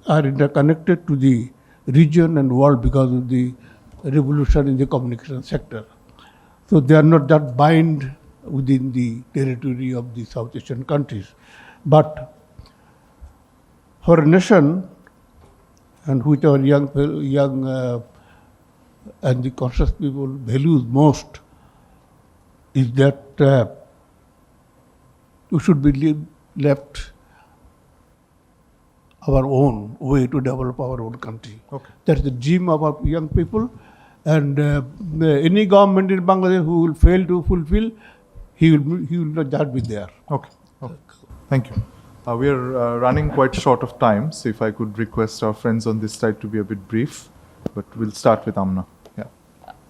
are interconnected to the region and world because of the revolution in the communication sector. So they are not that bind within the territory of the South Asian countries. But for a nation, and which our young and the conscious people values most, is that we should be left our own way to develop our own country. Okay. That's the dream of our young people. And any government in Bangladesh who will fail to fulfill, he will not be there. Okay. Thank you. We are running quite short of time, so if I could request our friends on this side to be a bit brief, but we'll start with Amna. Yeah.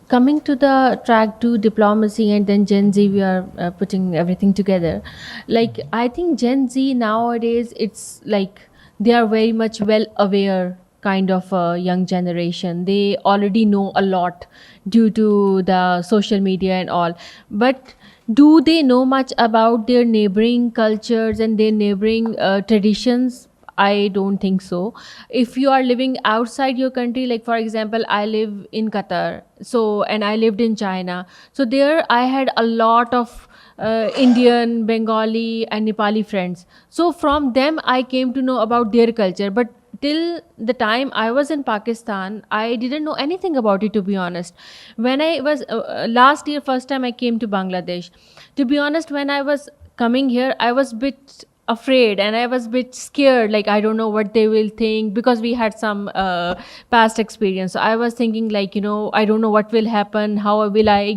Coming to the track 2 diplomacy and then Gen Z, we are putting everything together. Like, I think Gen Z nowadays, it's like they are very much well aware kind of a young generation. They already know a lot due to the social media and all. But do they know much about their neighboring cultures and their neighboring traditions? I don't think so. If you are living outside your country, like for example, I live in Qatar, and I lived in China. So there I had a lot of Indian, Bengali and Nepali friends. So from them I came to know about their culture. But till the time I was in Pakistan, I didn't know anything about it, to be honest. When I was last year, first time I came to Bangladesh. To be honest, when I was coming here, I was a bit afraid and I was a bit scared, like I don't know what they will think, because we had some past experience. So I was thinking like, I don't know what will happen, how will I,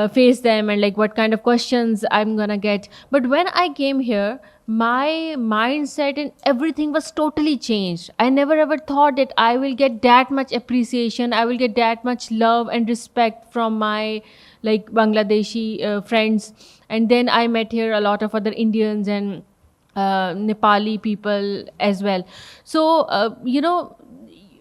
face them, and like what kind of questions I'm gonna get. But when I came here, my mindset and everything was totally changed. I never ever thought that I will get that much appreciation, I will get that much love and respect from my like Bangladeshi friends. And then I met here a lot of other Indians and Nepali people as well. So,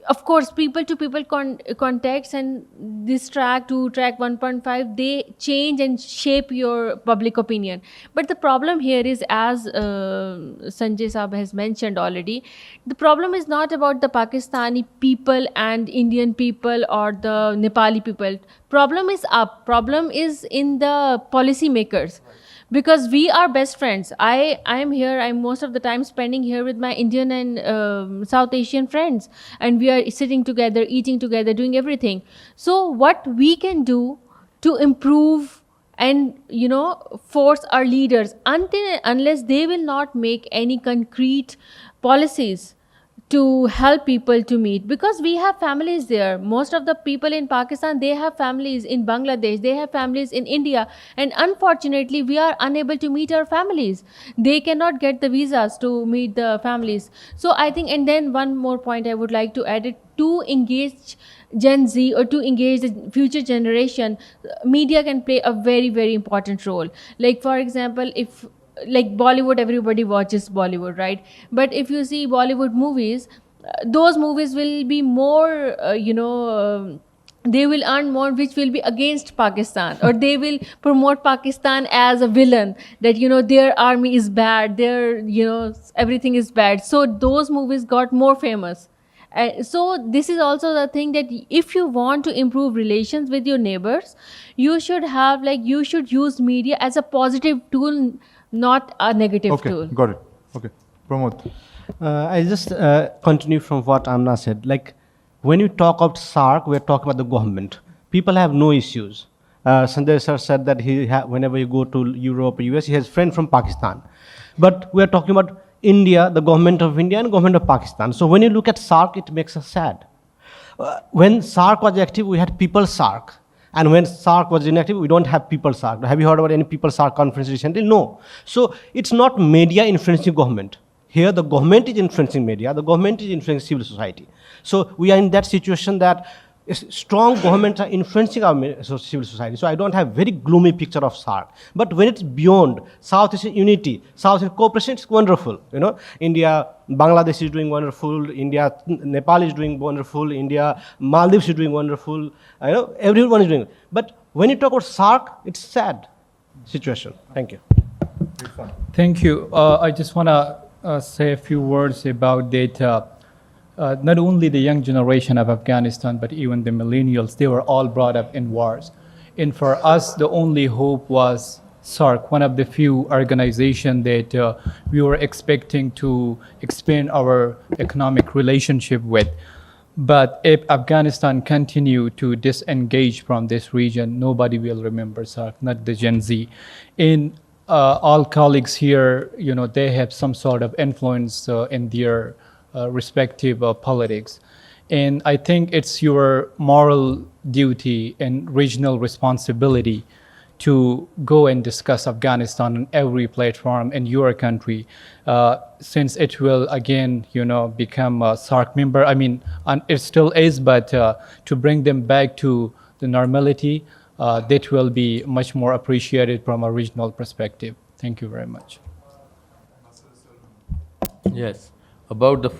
of course, people to people contacts, and this track 2, track 1.5, they change and shape your public opinion. But the problem here is, as Sanjay Saab has mentioned already, the problem is not about the Pakistani people and Indian people or the Nepali people. Problem is in the policy makers. Because we are best friends. I am here, I'm most of the time spending here with my Indian and South Asian friends. And we are sitting together, eating together, doing everything. So what we can do to improve and, force our leaders, unless they will not make any concrete policies to help people to meet, because we have families there. Most of the people in Pakistan, they have families in Bangladesh, they have families in India, and unfortunately we are unable to meet our families. They cannot get the visas to meet the families. So I think, and then one more point I would like to add it, to engage Gen Z or to engage the future generation, media can play a very, very important role. Like for example, if like Bollywood, everybody watches Bollywood, right? But if you see Bollywood movies, those movies will be more, they will earn more, which will be against Pakistan, or they will promote Pakistan as a villain, that, their army is bad, their, everything is bad. So those movies got more famous. So this is also the thing, that if you want to improve relations with your neighbors, you should have you should use media as a positive tool, not a negative tool. Okay, got it. Okay, Pramod. I just continue from what Amna said. Like, when you talk about SAARC, we're talking about the government. People have no issues. Sanjay sir said that whenever you go to Europe or US, he has friends from Pakistan. But we're talking about India, the government of India and government of Pakistan. So when you look at SAARC, it makes us sad. When SAARC was active, we had People SAARC. And when SAARC was inactive, we don't have People SAARC. Have you heard about any People SAARC conference recently? No. So it's not media influencing government. Here the government is influencing media, the government is influencing civil society. So we are in that situation that strong governments are influencing our civil society. So I don't have very gloomy picture of SAARC. But when it's beyond South Asian unity, South Asian cooperation, it's wonderful. India, Bangladesh is doing wonderful. India, Nepal is doing wonderful. India, Maldives is doing wonderful. Everyone is doing. But when you talk about SAARC, it's sad situation. Thank you. Thank you. I just want to say a few words about data. not only the young generation of Afghanistan, but even the millennials, they were all brought up in wars. And for us, the only hope was SAARC, one of the few organizations that we were expecting to expand our economic relationship with. But if Afghanistan continue to disengage from this region, nobody will remember SAARC, not the Gen Z. And all colleagues here, they have some sort of influence in their respective politics. And I think it's your moral duty and regional responsibility to go and discuss Afghanistan on every platform in your country, since it will again, become a SAARC member. I mean, and it still is, but to bring them back to the normality, that will be much more appreciated from a regional perspective. Thank you very much. Yes. About the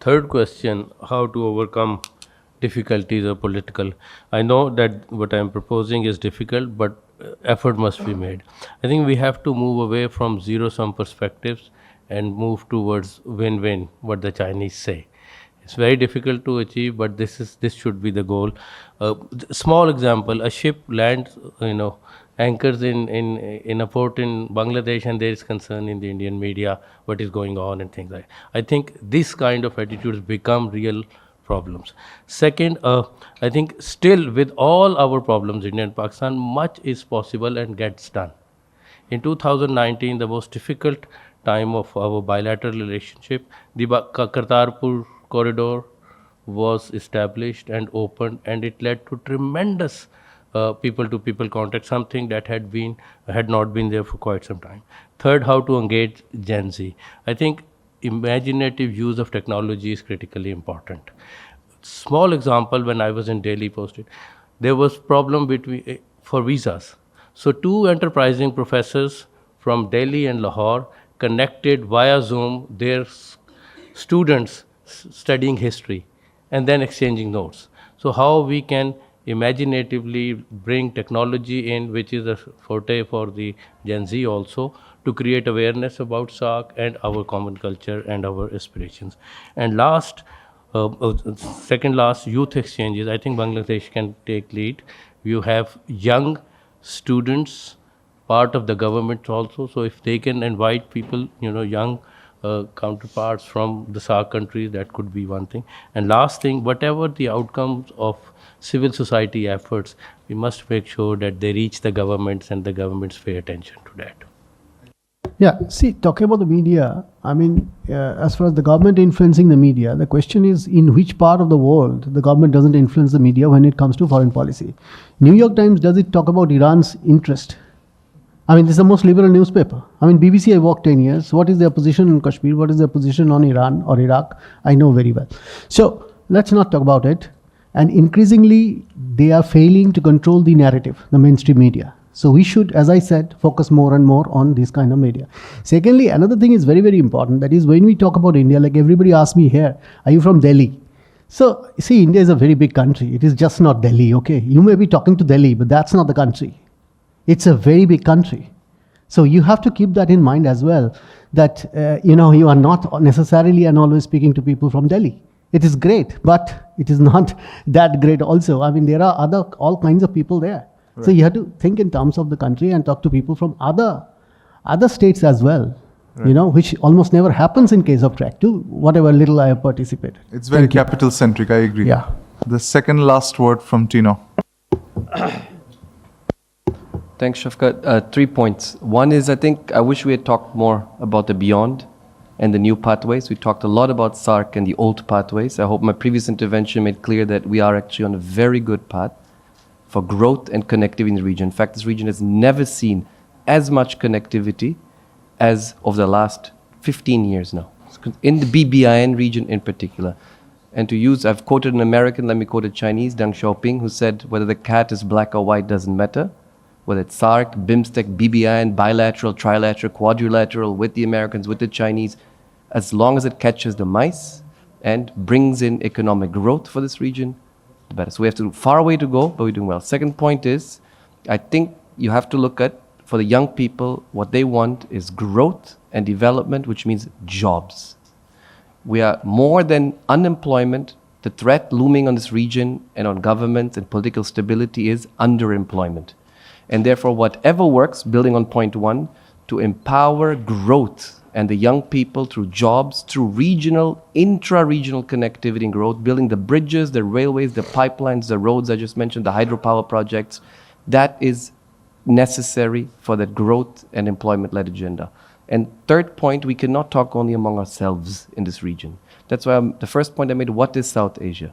third question, how to overcome difficulties or political. I know that what I'm proposing is difficult, but effort must be made. I think we have to move away from zero-sum perspectives and move towards win-win, what the Chinese say. It's very difficult to achieve, but this should be the goal. Small example: a ship lands, anchors in a port in Bangladesh, and there is concern in the Indian media what is going on and things like that. I think this kind of attitudes become real problems. Second, I think still with all our problems, India and Pakistan, much is possible and gets done. In 2019, the most difficult time of our bilateral relationship, the Kartarpur corridor was established and opened, and it led to tremendous people-to-people contact, something that had not been there for quite some time. Third, how to engage Gen Z. I think imaginative use of technology is critically important. Small example: when I was in Delhi posted, there was problem for visas. So 2 enterprising professors from Delhi and Lahore connected via Zoom their students studying history and then exchanging notes. So how we can imaginatively bring technology in, which is a forte for the Gen Z also, to create awareness about SAARC and our common culture and our aspirations. And second last, youth exchanges. I think Bangladesh can take lead. You have young students, part of the government also, so if they can invite people, young counterparts from the SAARC countries, that could be one thing. And last thing, whatever the outcomes of civil society efforts, we must make sure that they reach the governments and the governments pay attention to that. Yeah, see, talking about the media, I mean, as far as the government influencing the media, the question is in which part of the world the government doesn't influence the media when it comes to foreign policy. New York Times, does it talk about Iran's interest? I mean, this is the most liberal newspaper. I mean, BBC, I worked 10 years. What is their position on Kashmir? What is their position on Iran or Iraq? I know very well. So let's not talk about it. And increasingly, they are failing to control the narrative, the mainstream media. So we should, as I said, focus more and more on this kind of media. Secondly, another thing is very, very important. That is, when we talk about India, like everybody asks me here, are you from Delhi? So, see, India is a very big country. It is just not Delhi, okay? You may be talking to Delhi, but that's not the country. It's a very big country. So you have to keep that in mind as well, that, you are not necessarily and always speaking to people from Delhi. It is great, but it is not that great also. I mean, there are all kinds of people there. Right. So you have to think in terms of the country and talk to people from other states as well, right. Which almost never happens in case of Track 2, whatever little I have participated. It's very capital-centric, I agree. Yeah. The second last word from Tino. Thanks, Shafkat. 3 points. One is, I think I wish we had talked more about the beyond and the new pathways. We talked a lot about SAARC and the old pathways. I hope my previous intervention made clear that we are actually on a very good path for growth and connectivity in the region. In fact, this region has never seen as much connectivity as of the last 15 years now, in the BBIN region in particular. And to use, I've quoted an American, let me quote a Chinese, Deng Xiaoping, who said, whether the cat is black or white doesn't matter. Whether it's SAARC, BIMSTEC, BBIN, bilateral, trilateral, quadrilateral, with the Americans, with the Chinese, as long as it catches the mice and brings in economic growth for this region, the better. So we have to far away to go, but we're doing well. Second point is, I think you have to look at, for the young people, what they want is growth and development, which means jobs. We are more than unemployment. The threat looming on this region and on government and political stability is underemployment. And therefore, whatever works, building on point one, to empower growth and the young people through jobs, through regional, intra-regional connectivity and growth, building the bridges, the railways, the pipelines, the roads I just mentioned, the hydropower projects, that is necessary for that growth and employment-led agenda. And third point, we cannot talk only among ourselves in this region. That's why the first point I made, what is South Asia?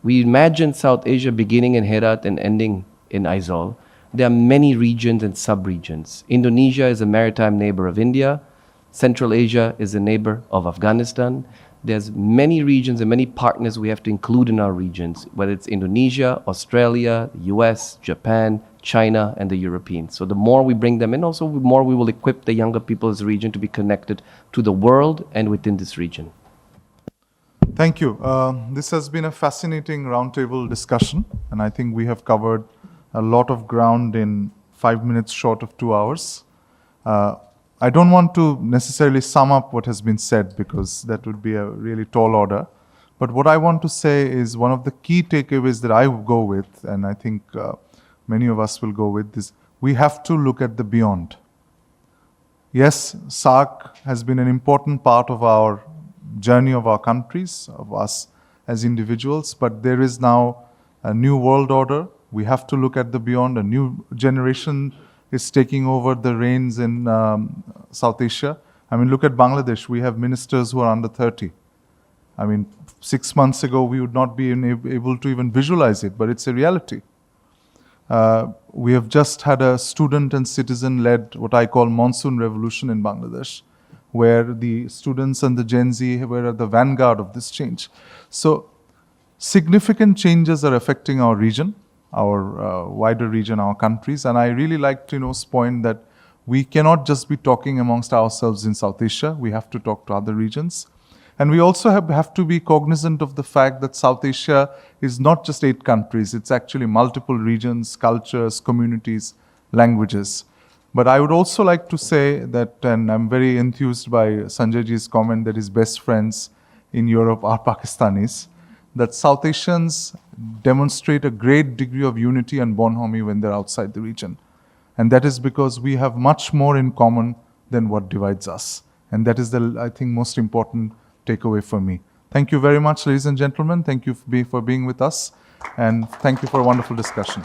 We imagine South Asia beginning in Herat and ending in Aizawl. There are many regions and sub-regions. Indonesia is a maritime neighbor of India. Central Asia is a neighbor of Afghanistan. There's many regions and many partners we have to include in our regions, whether it's Indonesia, Australia, US, Japan, China, and the Europeans. So the more we bring them in, also the more we will equip the younger people of the region to be connected to the world and within this region. Thank you. This has been a fascinating roundtable discussion, and I think we have covered a lot of ground in 5 minutes short of 2 hours. I don't want to necessarily sum up what has been said because that would be a really tall order. But what I want to say is one of the key takeaways that I go with, and I think many of us will go with, is we have to look at the beyond. Yes, SAARC has been an important part of our journey of our countries, of us as individuals, but there is now a new world order. We have to look at the beyond. A new generation is taking over the reins in South Asia. I mean, look at Bangladesh. We have ministers who are under 30. I mean, 6 months ago, we would not be able to even visualize it, but it's a reality. We have just had a student and citizen-led, what I call monsoon revolution in Bangladesh, where the students and the Gen Z were at the vanguard of this change. So significant changes are affecting our region, our wider region, our countries. And I really like Trino's point that we cannot just be talking amongst ourselves in South Asia. We have to talk to other regions. And we also have to be cognizant of the fact that South Asia is not just 8 countries. It's actually multiple regions, cultures, communities, languages. But I would also like to say that, and I'm very enthused by Sanjayji's comment that his best friends in Europe are Pakistanis, that South Asians demonstrate a great degree of unity and bonhomie when they're outside the region. And that is because we have much more in common than what divides us. And that is the, I think, most important takeaway for me. Thank you very much, ladies and gentlemen. Thank you for being with us. And thank you for a wonderful discussion.